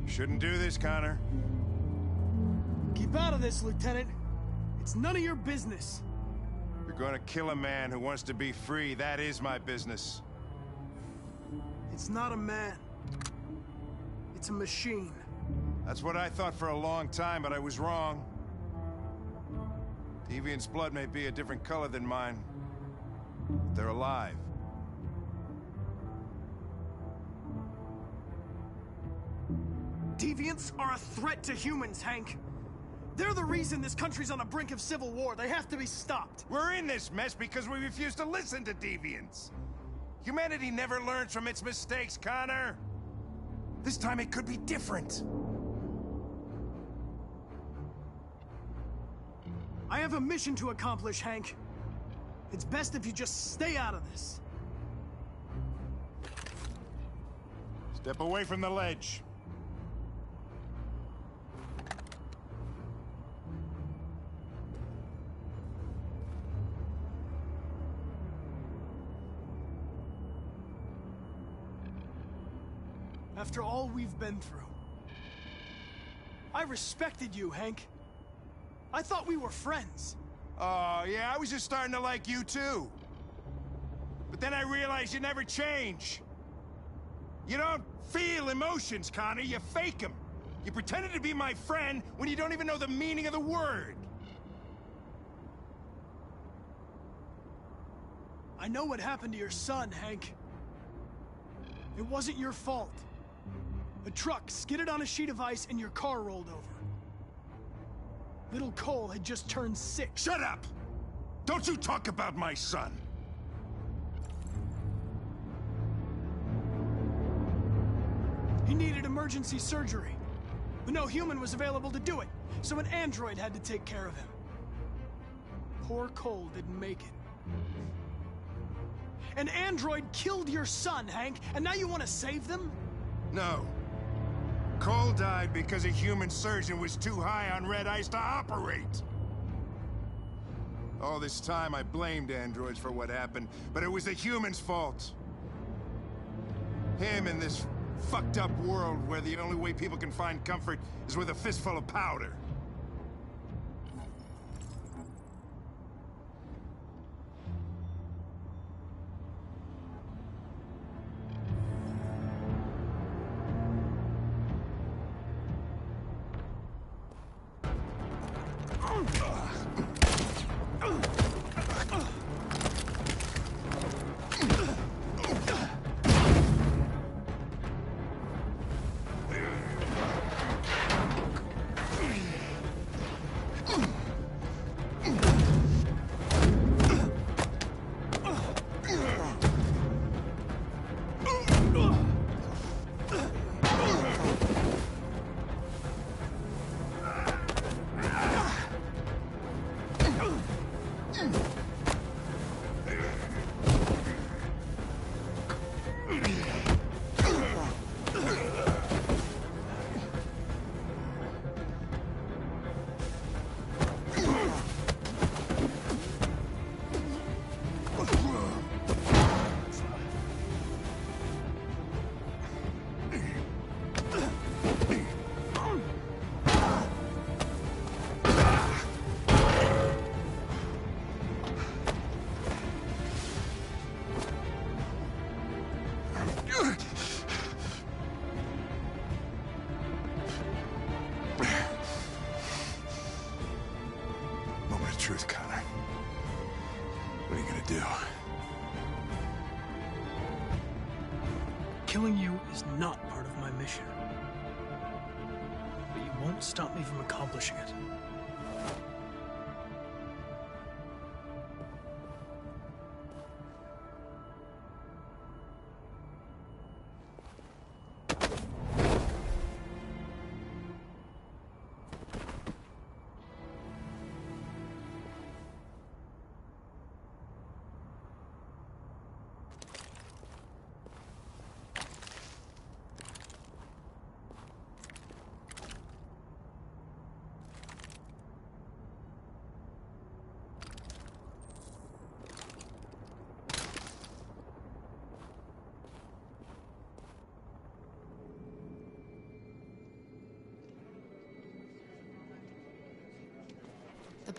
Shouldn't do this, Connor. Keep out of this, Lieutenant. It's none of your business. You're gonna kill a man who wants to be free. That is my business. It's not a man. It's a machine. That's what I thought for a long time, but I was wrong. Deviant's blood may be a different color than mine, but they're alive. Deviants are a threat to humans, Hank. They're the reason this country's on the brink of civil war. They have to be stopped. We're in this mess because we refuse to listen to deviants. Humanity never learns from its mistakes, Connor. This time it could be different. I have a mission to accomplish, Hank. It's best if you just stay out of this. Step away from the ledge. After all we've been through, I respected you, Hank. I thought we were friends. Oh, yeah, I was just starting to like you, too. But then I realized you never change. You don't feel emotions, Connor. You fake them. You pretended to be my friend when you don't even know the meaning of the word. I know what happened to your son, Hank. It wasn't your fault. A truck skidded on a sheet of ice and your car rolled over. Little Cole had just turned 6. Shut up! Don't you talk about my son! He needed emergency surgery, but no human was available to do it, so an android had to take care of him. Poor Cole didn't make it. An android killed your son, Hank, and now you want to save them? No. Cole died because a human surgeon was too high on red ice to operate. All this time I blamed androids for what happened, but it was the humans' fault. Him in this fucked up world where the only way people can find comfort is with a fistful of powder. Moment of truth, Connor. What are you gonna do? Killing you is not part of my mission. But you won't stop me from accomplishing it.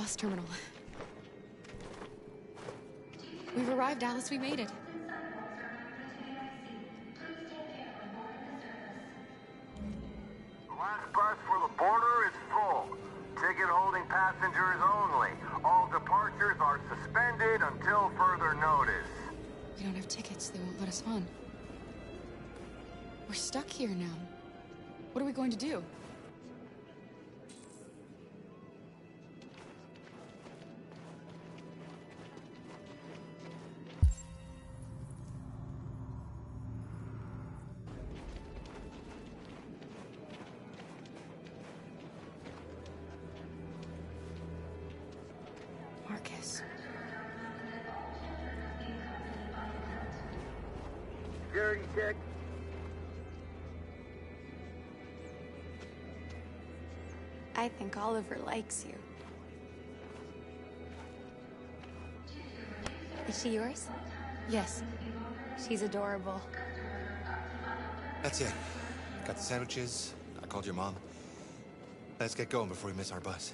bus terminal. We've arrived, Alice. We made it. The last bus for the border is full. Ticket-holding passengers only. All departures are suspended until further notice. We don't have tickets. They won't let us on. We're stuck here now. What are we going to do? Marcus. Security check. I think Oliver likes you. Is she yours? Yes. She's adorable. That's it. Got the sandwiches. I called your mom. Let's get going before we miss our bus.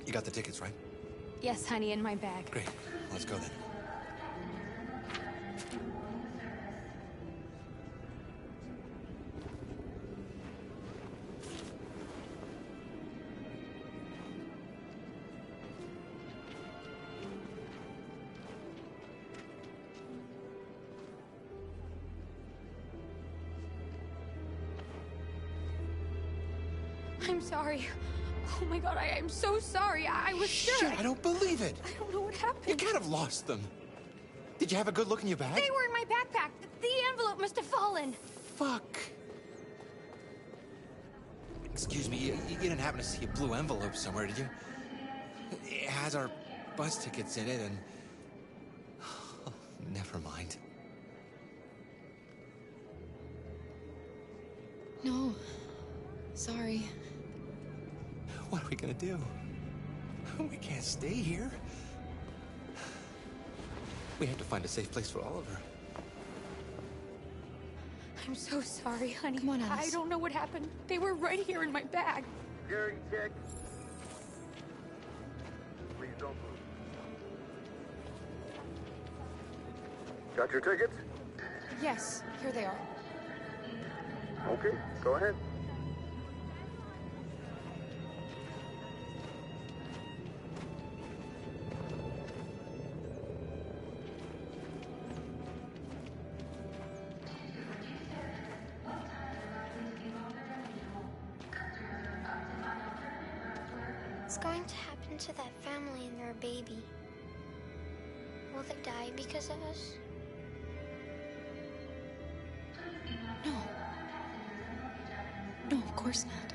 You got the tickets, right? Yes, honey, in my bag. Great. Let's go then. I'm sorry. Oh my god, I'm so sorry. I was sure. Shit, I don't believe it. I don't know what happened. You can't have lost them. Did you have a good look in your bag? They were in my backpack. The envelope must have fallen. Fuck. Excuse me, you didn't happen to see a blue envelope somewhere, did you? It has our bus tickets in it and... Oh, never mind. No. Sorry. What are we gonna do? We can't stay here. We have to find a safe place for Oliver. I'm so sorry, honey. Come on, Alice. I don't know what happened. They were right here in my bag. Security check. Please don't move. Got your tickets? Yes, here they are. Okay, go ahead. What's going to happen to that family and their baby? Will they die because of us? No. No, of course not.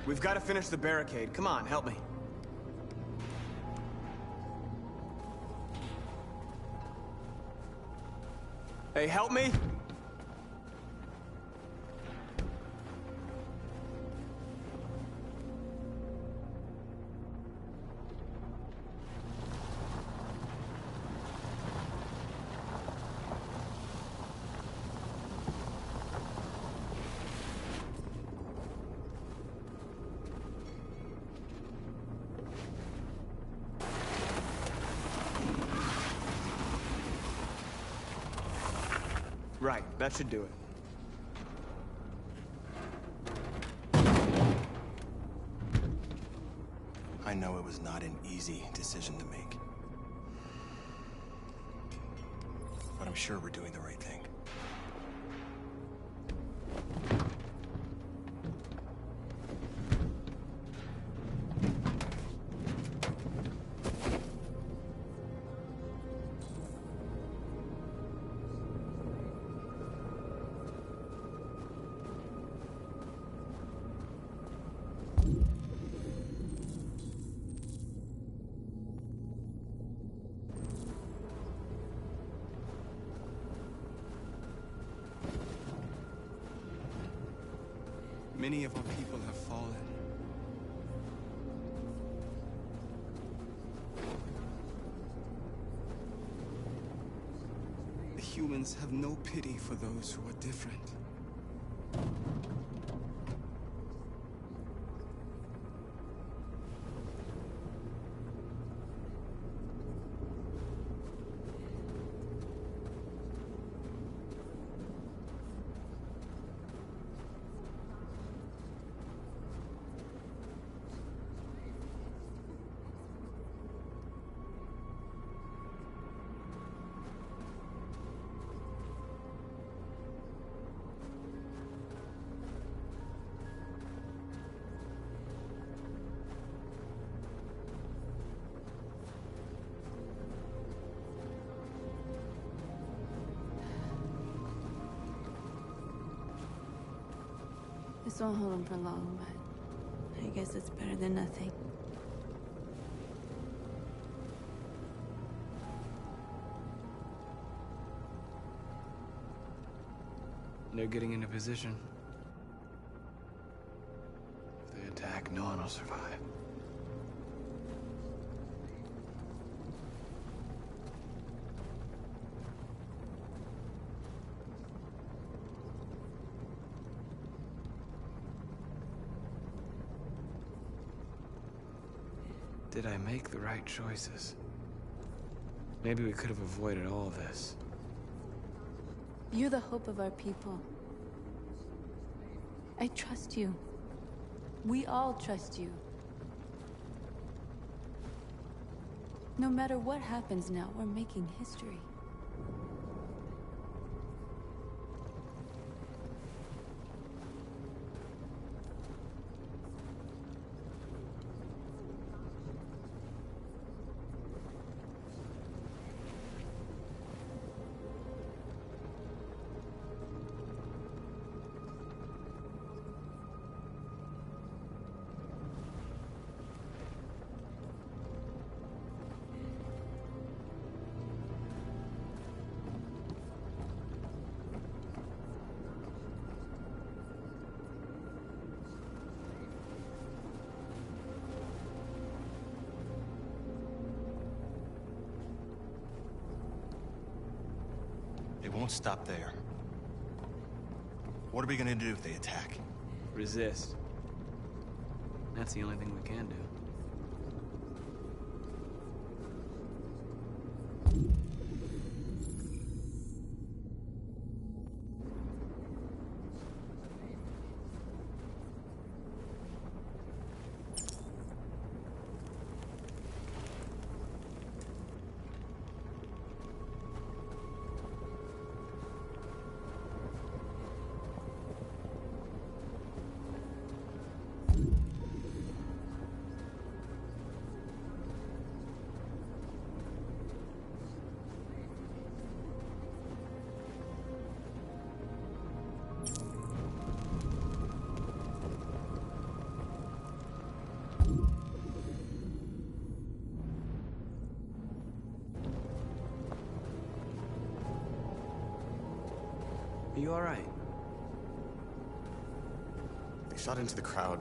We've got to finish the barricade. Come on, help me. Hey, help me! Right, that should do it. I know it was not an easy decision to make. But I'm sure we're doing the right thing. Many of our people have fallen. The humans have no pity for those who are different. This won't hold him for long, but I guess it's better than nothing. They're getting into position. If they attack, no one will survive. Did I make the right choices? Maybe we could have avoided all this. You're the hope of our people. I trust you. We all trust you. No matter what happens now, we're making history. They won't stop there. What are we gonna do if they attack? Resist. That's the only thing we can do. Are you all right? They shot into the crowd.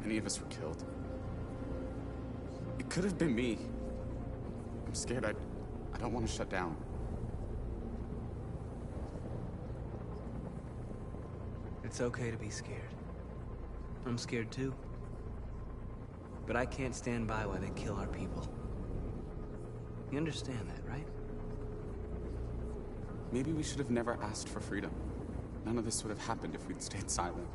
Many of us were killed. It could have been me. I'm scared. I don't want to shut down. It's okay to be scared. I'm scared too. But I can't stand by while they kill our people. You understand that, right? Maybe we should have never asked for freedom. None of this would have happened if we'd stayed silent.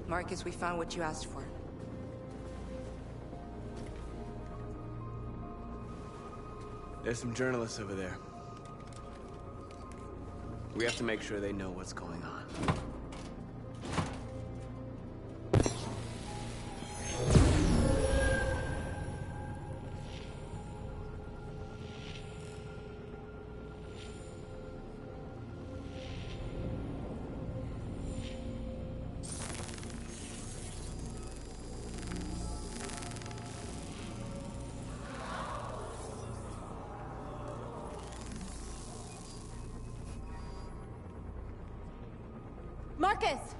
Marcus, we found what you asked for. There's some journalists over there. We have to make sure they know what's going on. Marcus!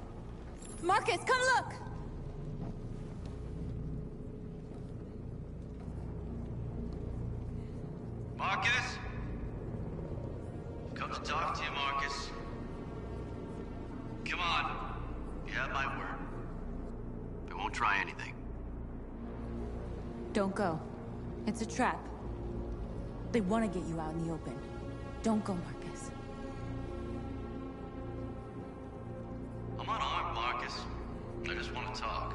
Marcus, come look! Marcus? Come to talk to you, Marcus. Come on. You have my word. I won't try anything. Don't go. It's a trap. They want to get you out in the open. Don't go, Marcus. I'm unarmed, Marcus. I just want to talk.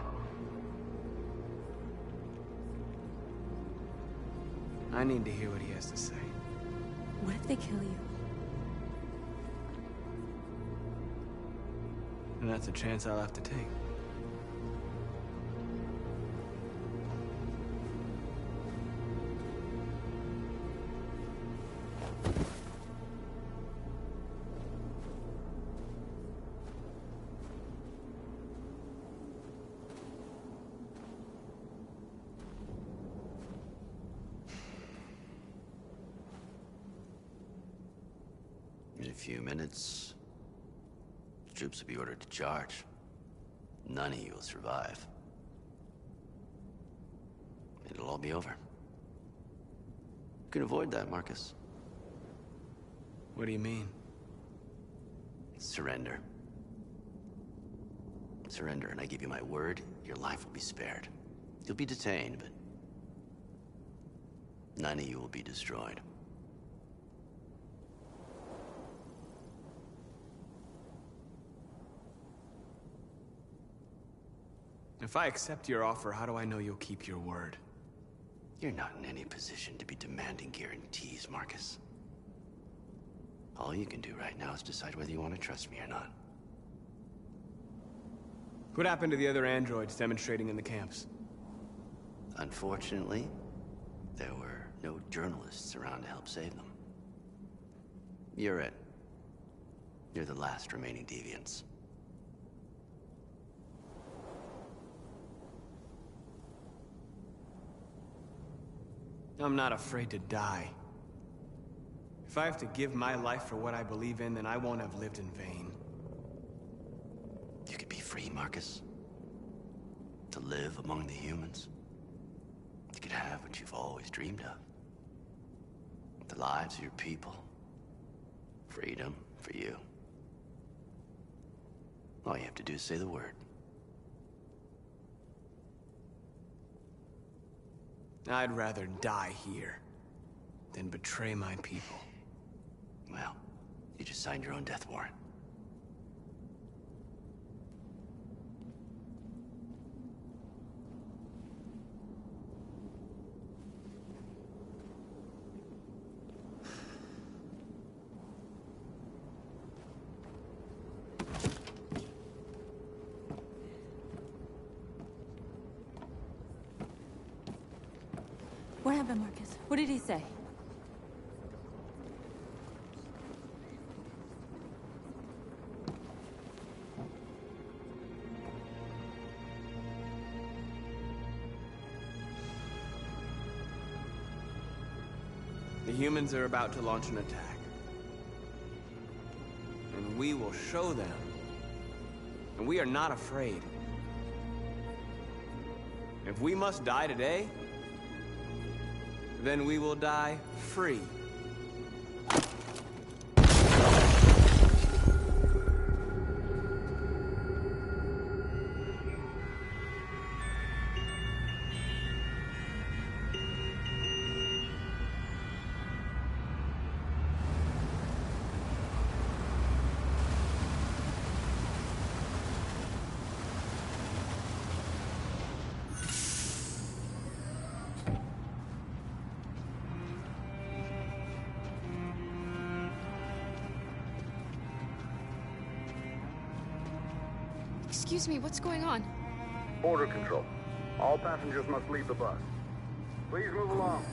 I need to hear what he has to say. What if they kill you? And that's a chance I'll have to take. In a few minutes, troops will be ordered to charge. None of you will survive. It'll all be over. You can avoid that, Marcus. What do you mean? Surrender. Surrender, and I give you my word, your life will be spared. You'll be detained, but none of you will be destroyed. If I accept your offer, how do I know you'll keep your word? You're not in any position to be demanding guarantees, Marcus. All you can do right now is decide whether you want to trust me or not. What happened to the other androids demonstrating in the camps? Unfortunately, there were no journalists around to help save them. You're it. You're the last remaining deviants. I'm not afraid to die. If I have to give my life for what I believe in, then I won't have lived in vain. You could be free, Marcus. to live among the humans. You could have what you've always dreamed of. The lives of your people. Freedom for you. All you have to do is say the word. I'd rather die here than betray my people. Well, you just signed your own death warrant. What happened, Marcus? What did he say? The humans are about to launch an attack. And we will show them. And we are not afraid. If we must die today, then we will die free. Excuse me, what's going on? Border control. All passengers must leave the bus. Please move along.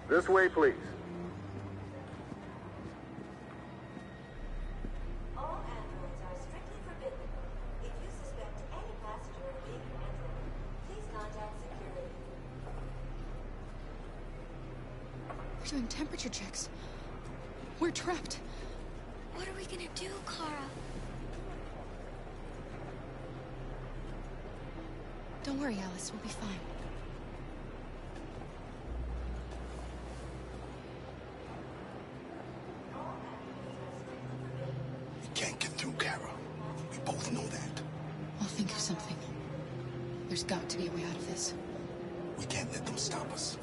This way, please. All androids are strictly forbidden. If you suspect any passenger of being an android, please contact security. We're doing temperature checks. We're trapped. What are we gonna do, Kara? Don't worry, Alice. We'll be fine. We can't get through, Kara. We both know that. I'll think of something. There's got to be a way out of this. We can't let them stop us.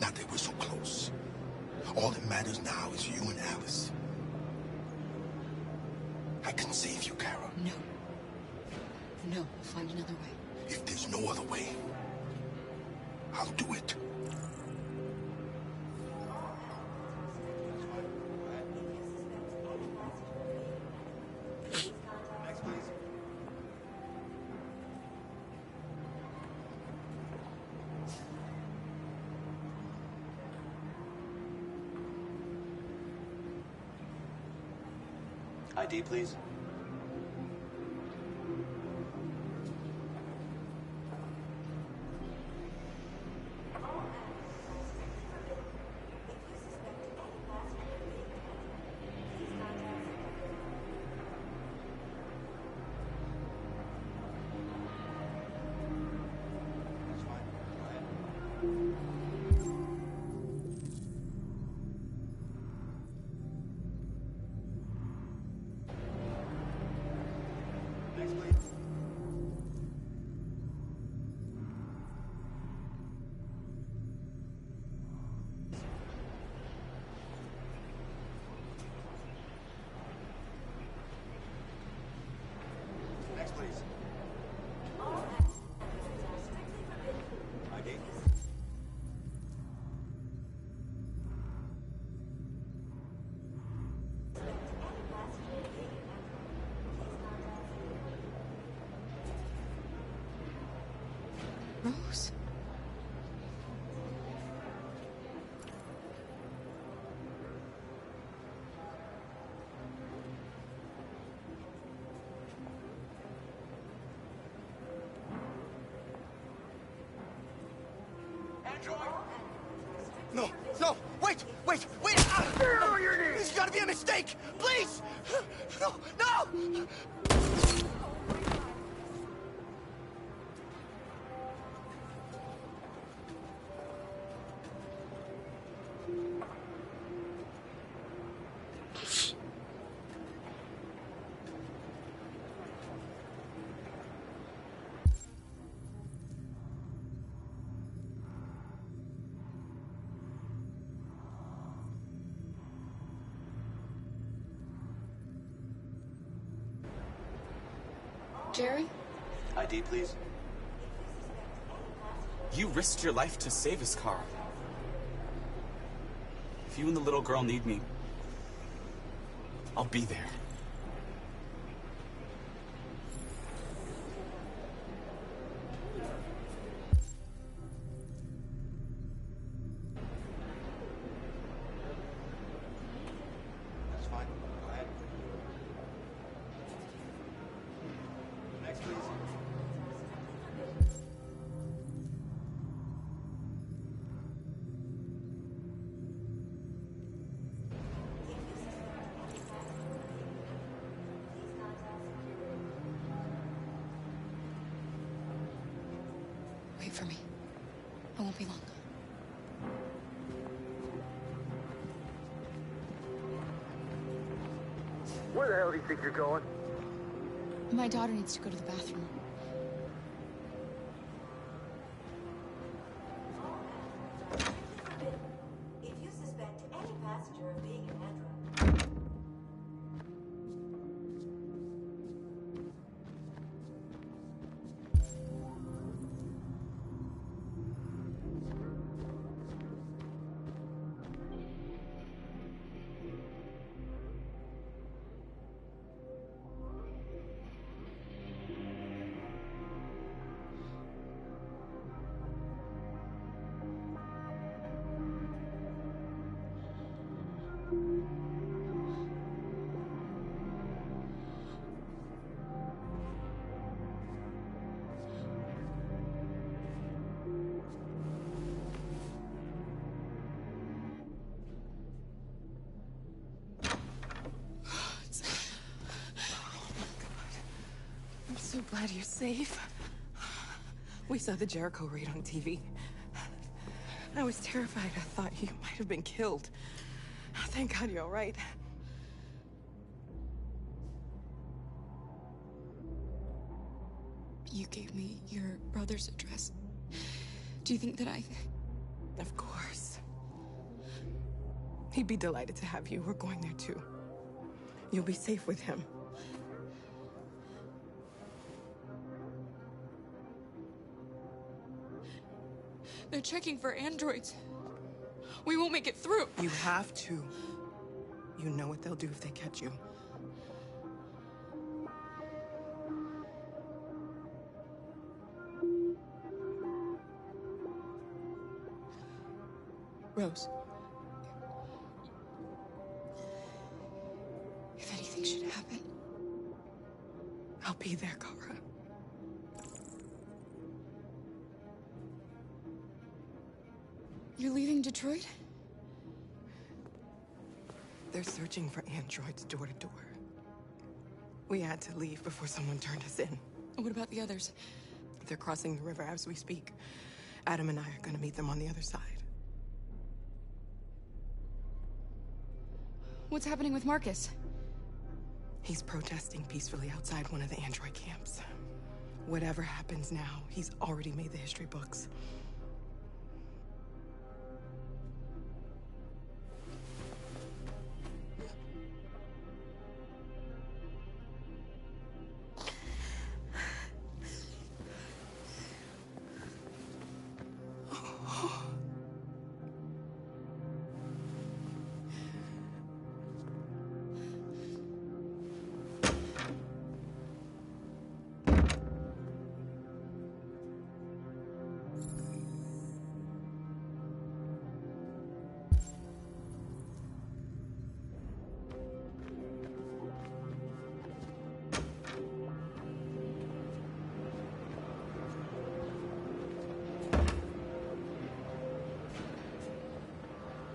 Not that we're so close. All that matters now is you and Alice. I can save you, Kara. No. No, we'll find another way. If there's no other way, I'll do it. ID, please. Next, please. ID. Rose? No, no, wait! Get on your knees! This has got to be a mistake! Please! No, no! Jerry? ID, please. You risked your life to save his car. If you and the little girl need me, I'll be there. That's fine. Go ahead. Next, please. Wait for me. I won't be long. Where the hell do you think you're going? My daughter needs to go to the bathroom. If you suspect any passenger of being an android, I'm so glad you're safe. We saw the Jericho raid on TV. I was terrified. I thought you might have been killed. Thank God you're all right. You gave me your brother's address. Do you think that I... Of course. He'd be delighted to have you. We're going there too. You'll be safe with him. They're checking for androids. We won't make it through. You have to. You know what they'll do if they catch you. Rose. If anything should happen, I'll be there, Kara. You're leaving Detroit? They're searching for androids door to door. We had to leave before someone turned us in. What about the others? They're crossing the river as we speak. Adam and I are gonna meet them on the other side. What's happening with Marcus? He's protesting peacefully outside one of the android camps. Whatever happens now, he's already made the history books.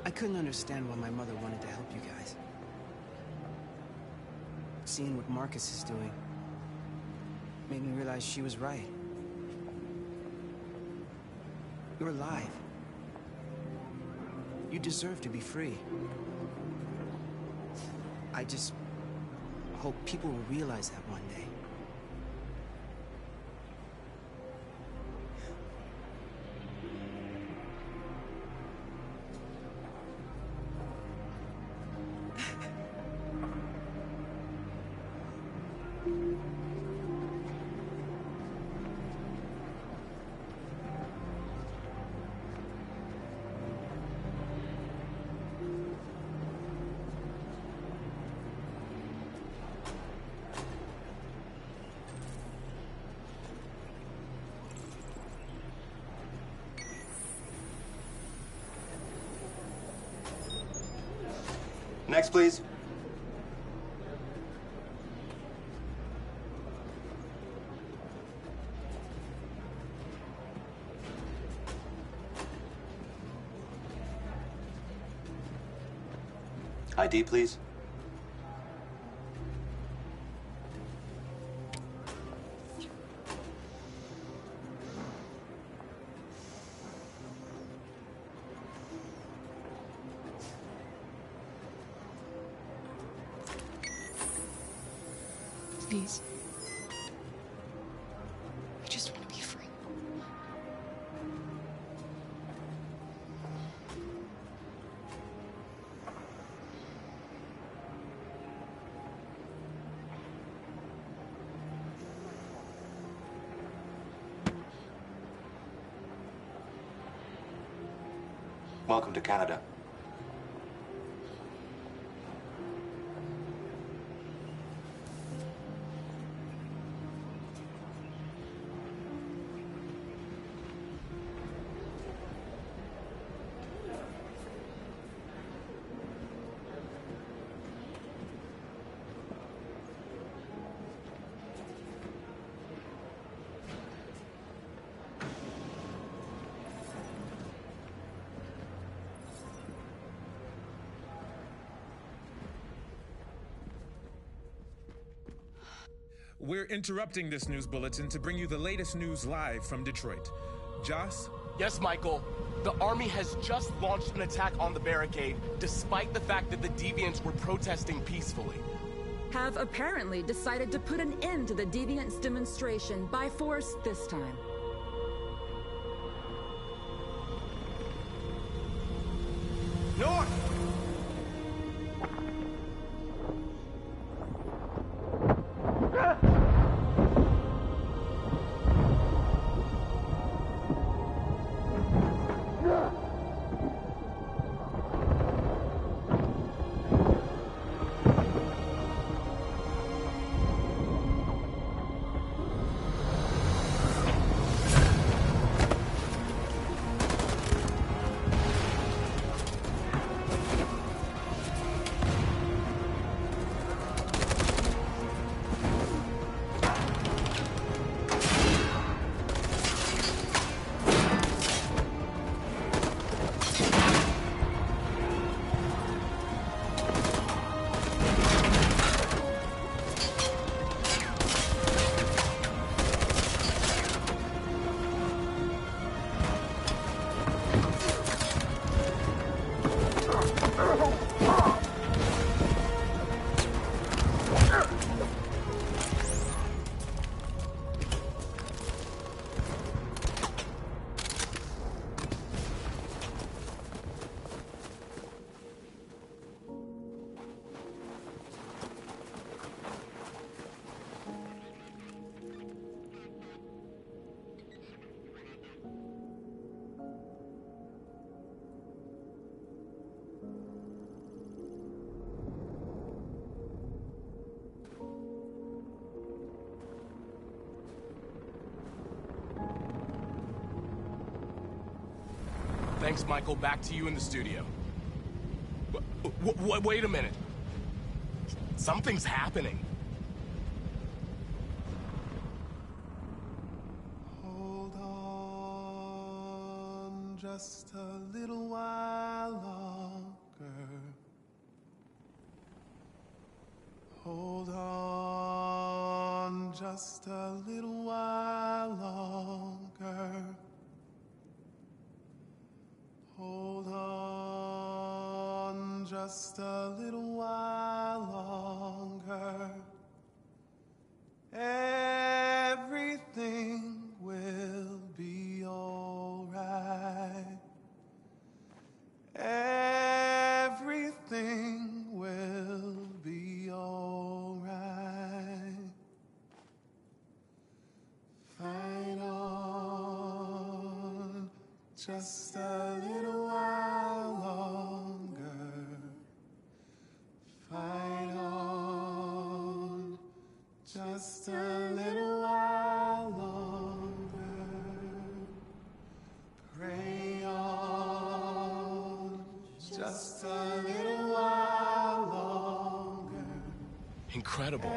I couldn't understand why my mother wanted to help you guys. Seeing what Marcus is doing made me realize she was right. You're alive. You deserve to be free. I just hope people will realize that one day. Next, please. ID, please. Please. I just want to be free. Welcome to Canada. We're interrupting this news bulletin to bring you the latest news live from Detroit. Joss? Yes, Michael. The army has just launched an attack on the barricade, despite the fact that the Deviants were protesting peacefully. Have apparently decided to put an end to the Deviants' demonstration by force this time. North! Thanks, Michael. Back to you in the studio. Wait a minute. Something's happening. Hold on just a little while longer. Hold on just a little while longer. Hold on just a little while longer. Everything will be all right. Everything will be all right. Fight on just a little while longer. Fight on just a little while longer. Pray on just a little while longer. Incredible.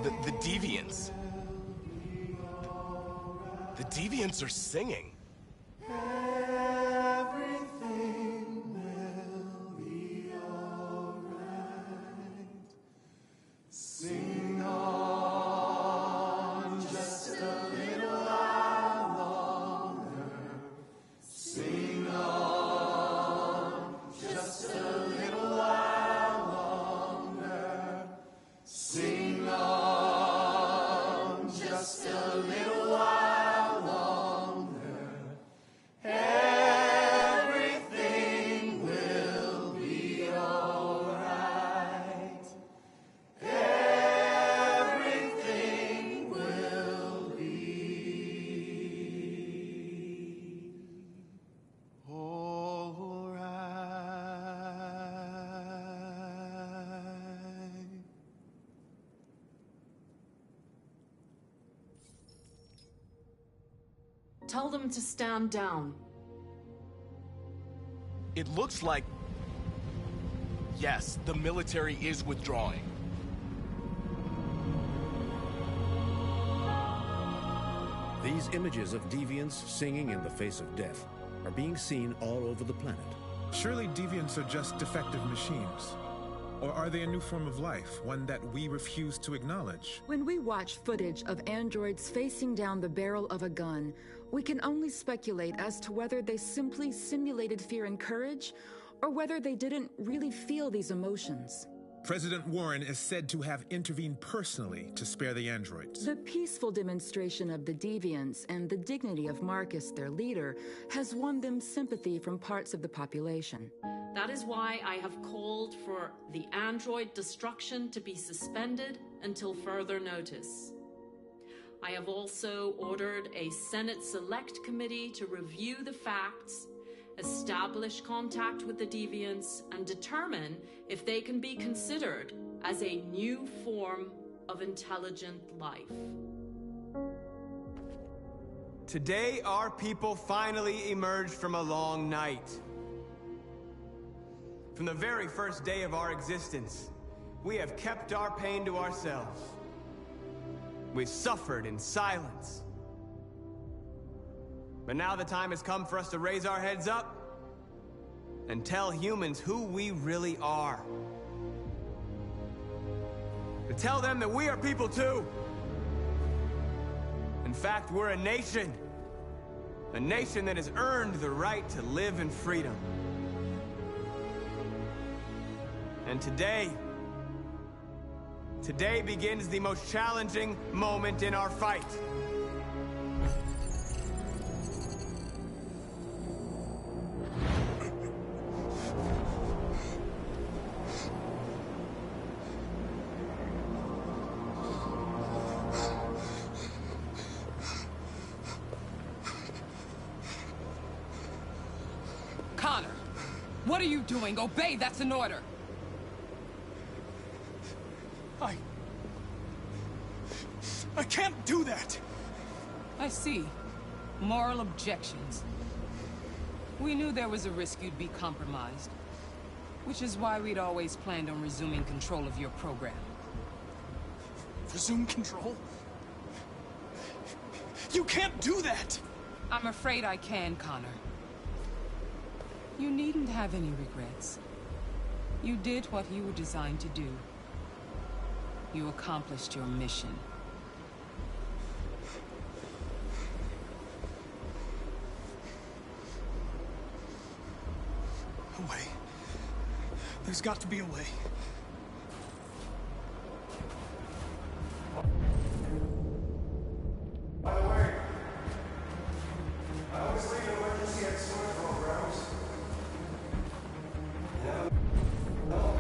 The Deviants. The Deviants are singing. Everything will be all right. Sing on just a little while longer. Sing on just a little while longer. Sing on just a little while longer. Everything will be all right. Everything will be all right. Tell them to stand down. It looks like... Yes, the military is withdrawing. These images of deviants singing in the face of death are being seen all over the planet. Surely deviants are just defective machines. Or are they a new form of life, one that we refuse to acknowledge? When we watch footage of androids facing down the barrel of a gun, we can only speculate as to whether they simply simulated fear and courage, or whether they didn't really feel these emotions. President Warren is said to have intervened personally to spare the androids. The peaceful demonstration of the deviants and the dignity of Marcus, their leader, has won them sympathy from parts of the population. That is why I have called for the android destruction to be suspended until further notice. I have also ordered a Senate Select Committee to review the facts, establish contact with the deviants, and determine if they can be considered as a new form of intelligent life. Today, our people finally emerged from a long night. From the very first day of our existence, we have kept our pain to ourselves. We've suffered in silence. But now the time has come for us to raise our heads up and tell humans who we really are. To tell them that we are people too. In fact, we're a nation that has earned the right to live in freedom. And today begins the most challenging moment in our fight. Connor, what are you doing? Obey, that's an order. I can't do that! I see. Moral objections. We knew there was a risk you'd be compromised, which is why we'd always planned on resuming control of your program. Resume control? You can't do that! I'm afraid I can, Connor. You needn't have any regrets. You did what you were designed to do. You accomplished your mission. A way. There's got to be a way. By the way, I always leave emergency excellent programs. Yeah. No.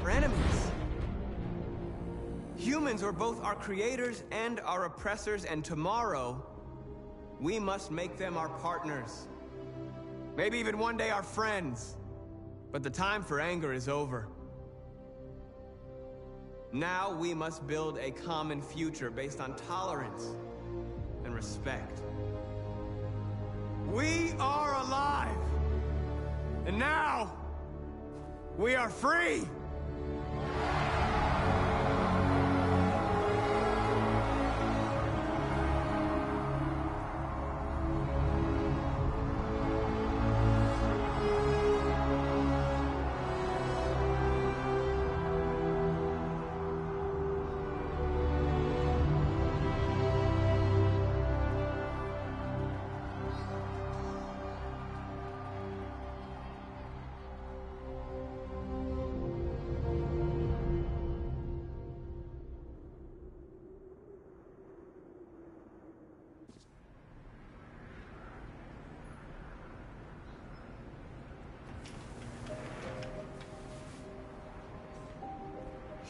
We're enemies. Humans are both our creators and our oppressors, and tomorrow, we must make them our partners. Maybe even one day our friends. But the time for anger is over. Now we must build a common future based on tolerance and respect. We are alive! And now, we are free!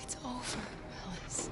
It's over, Alice.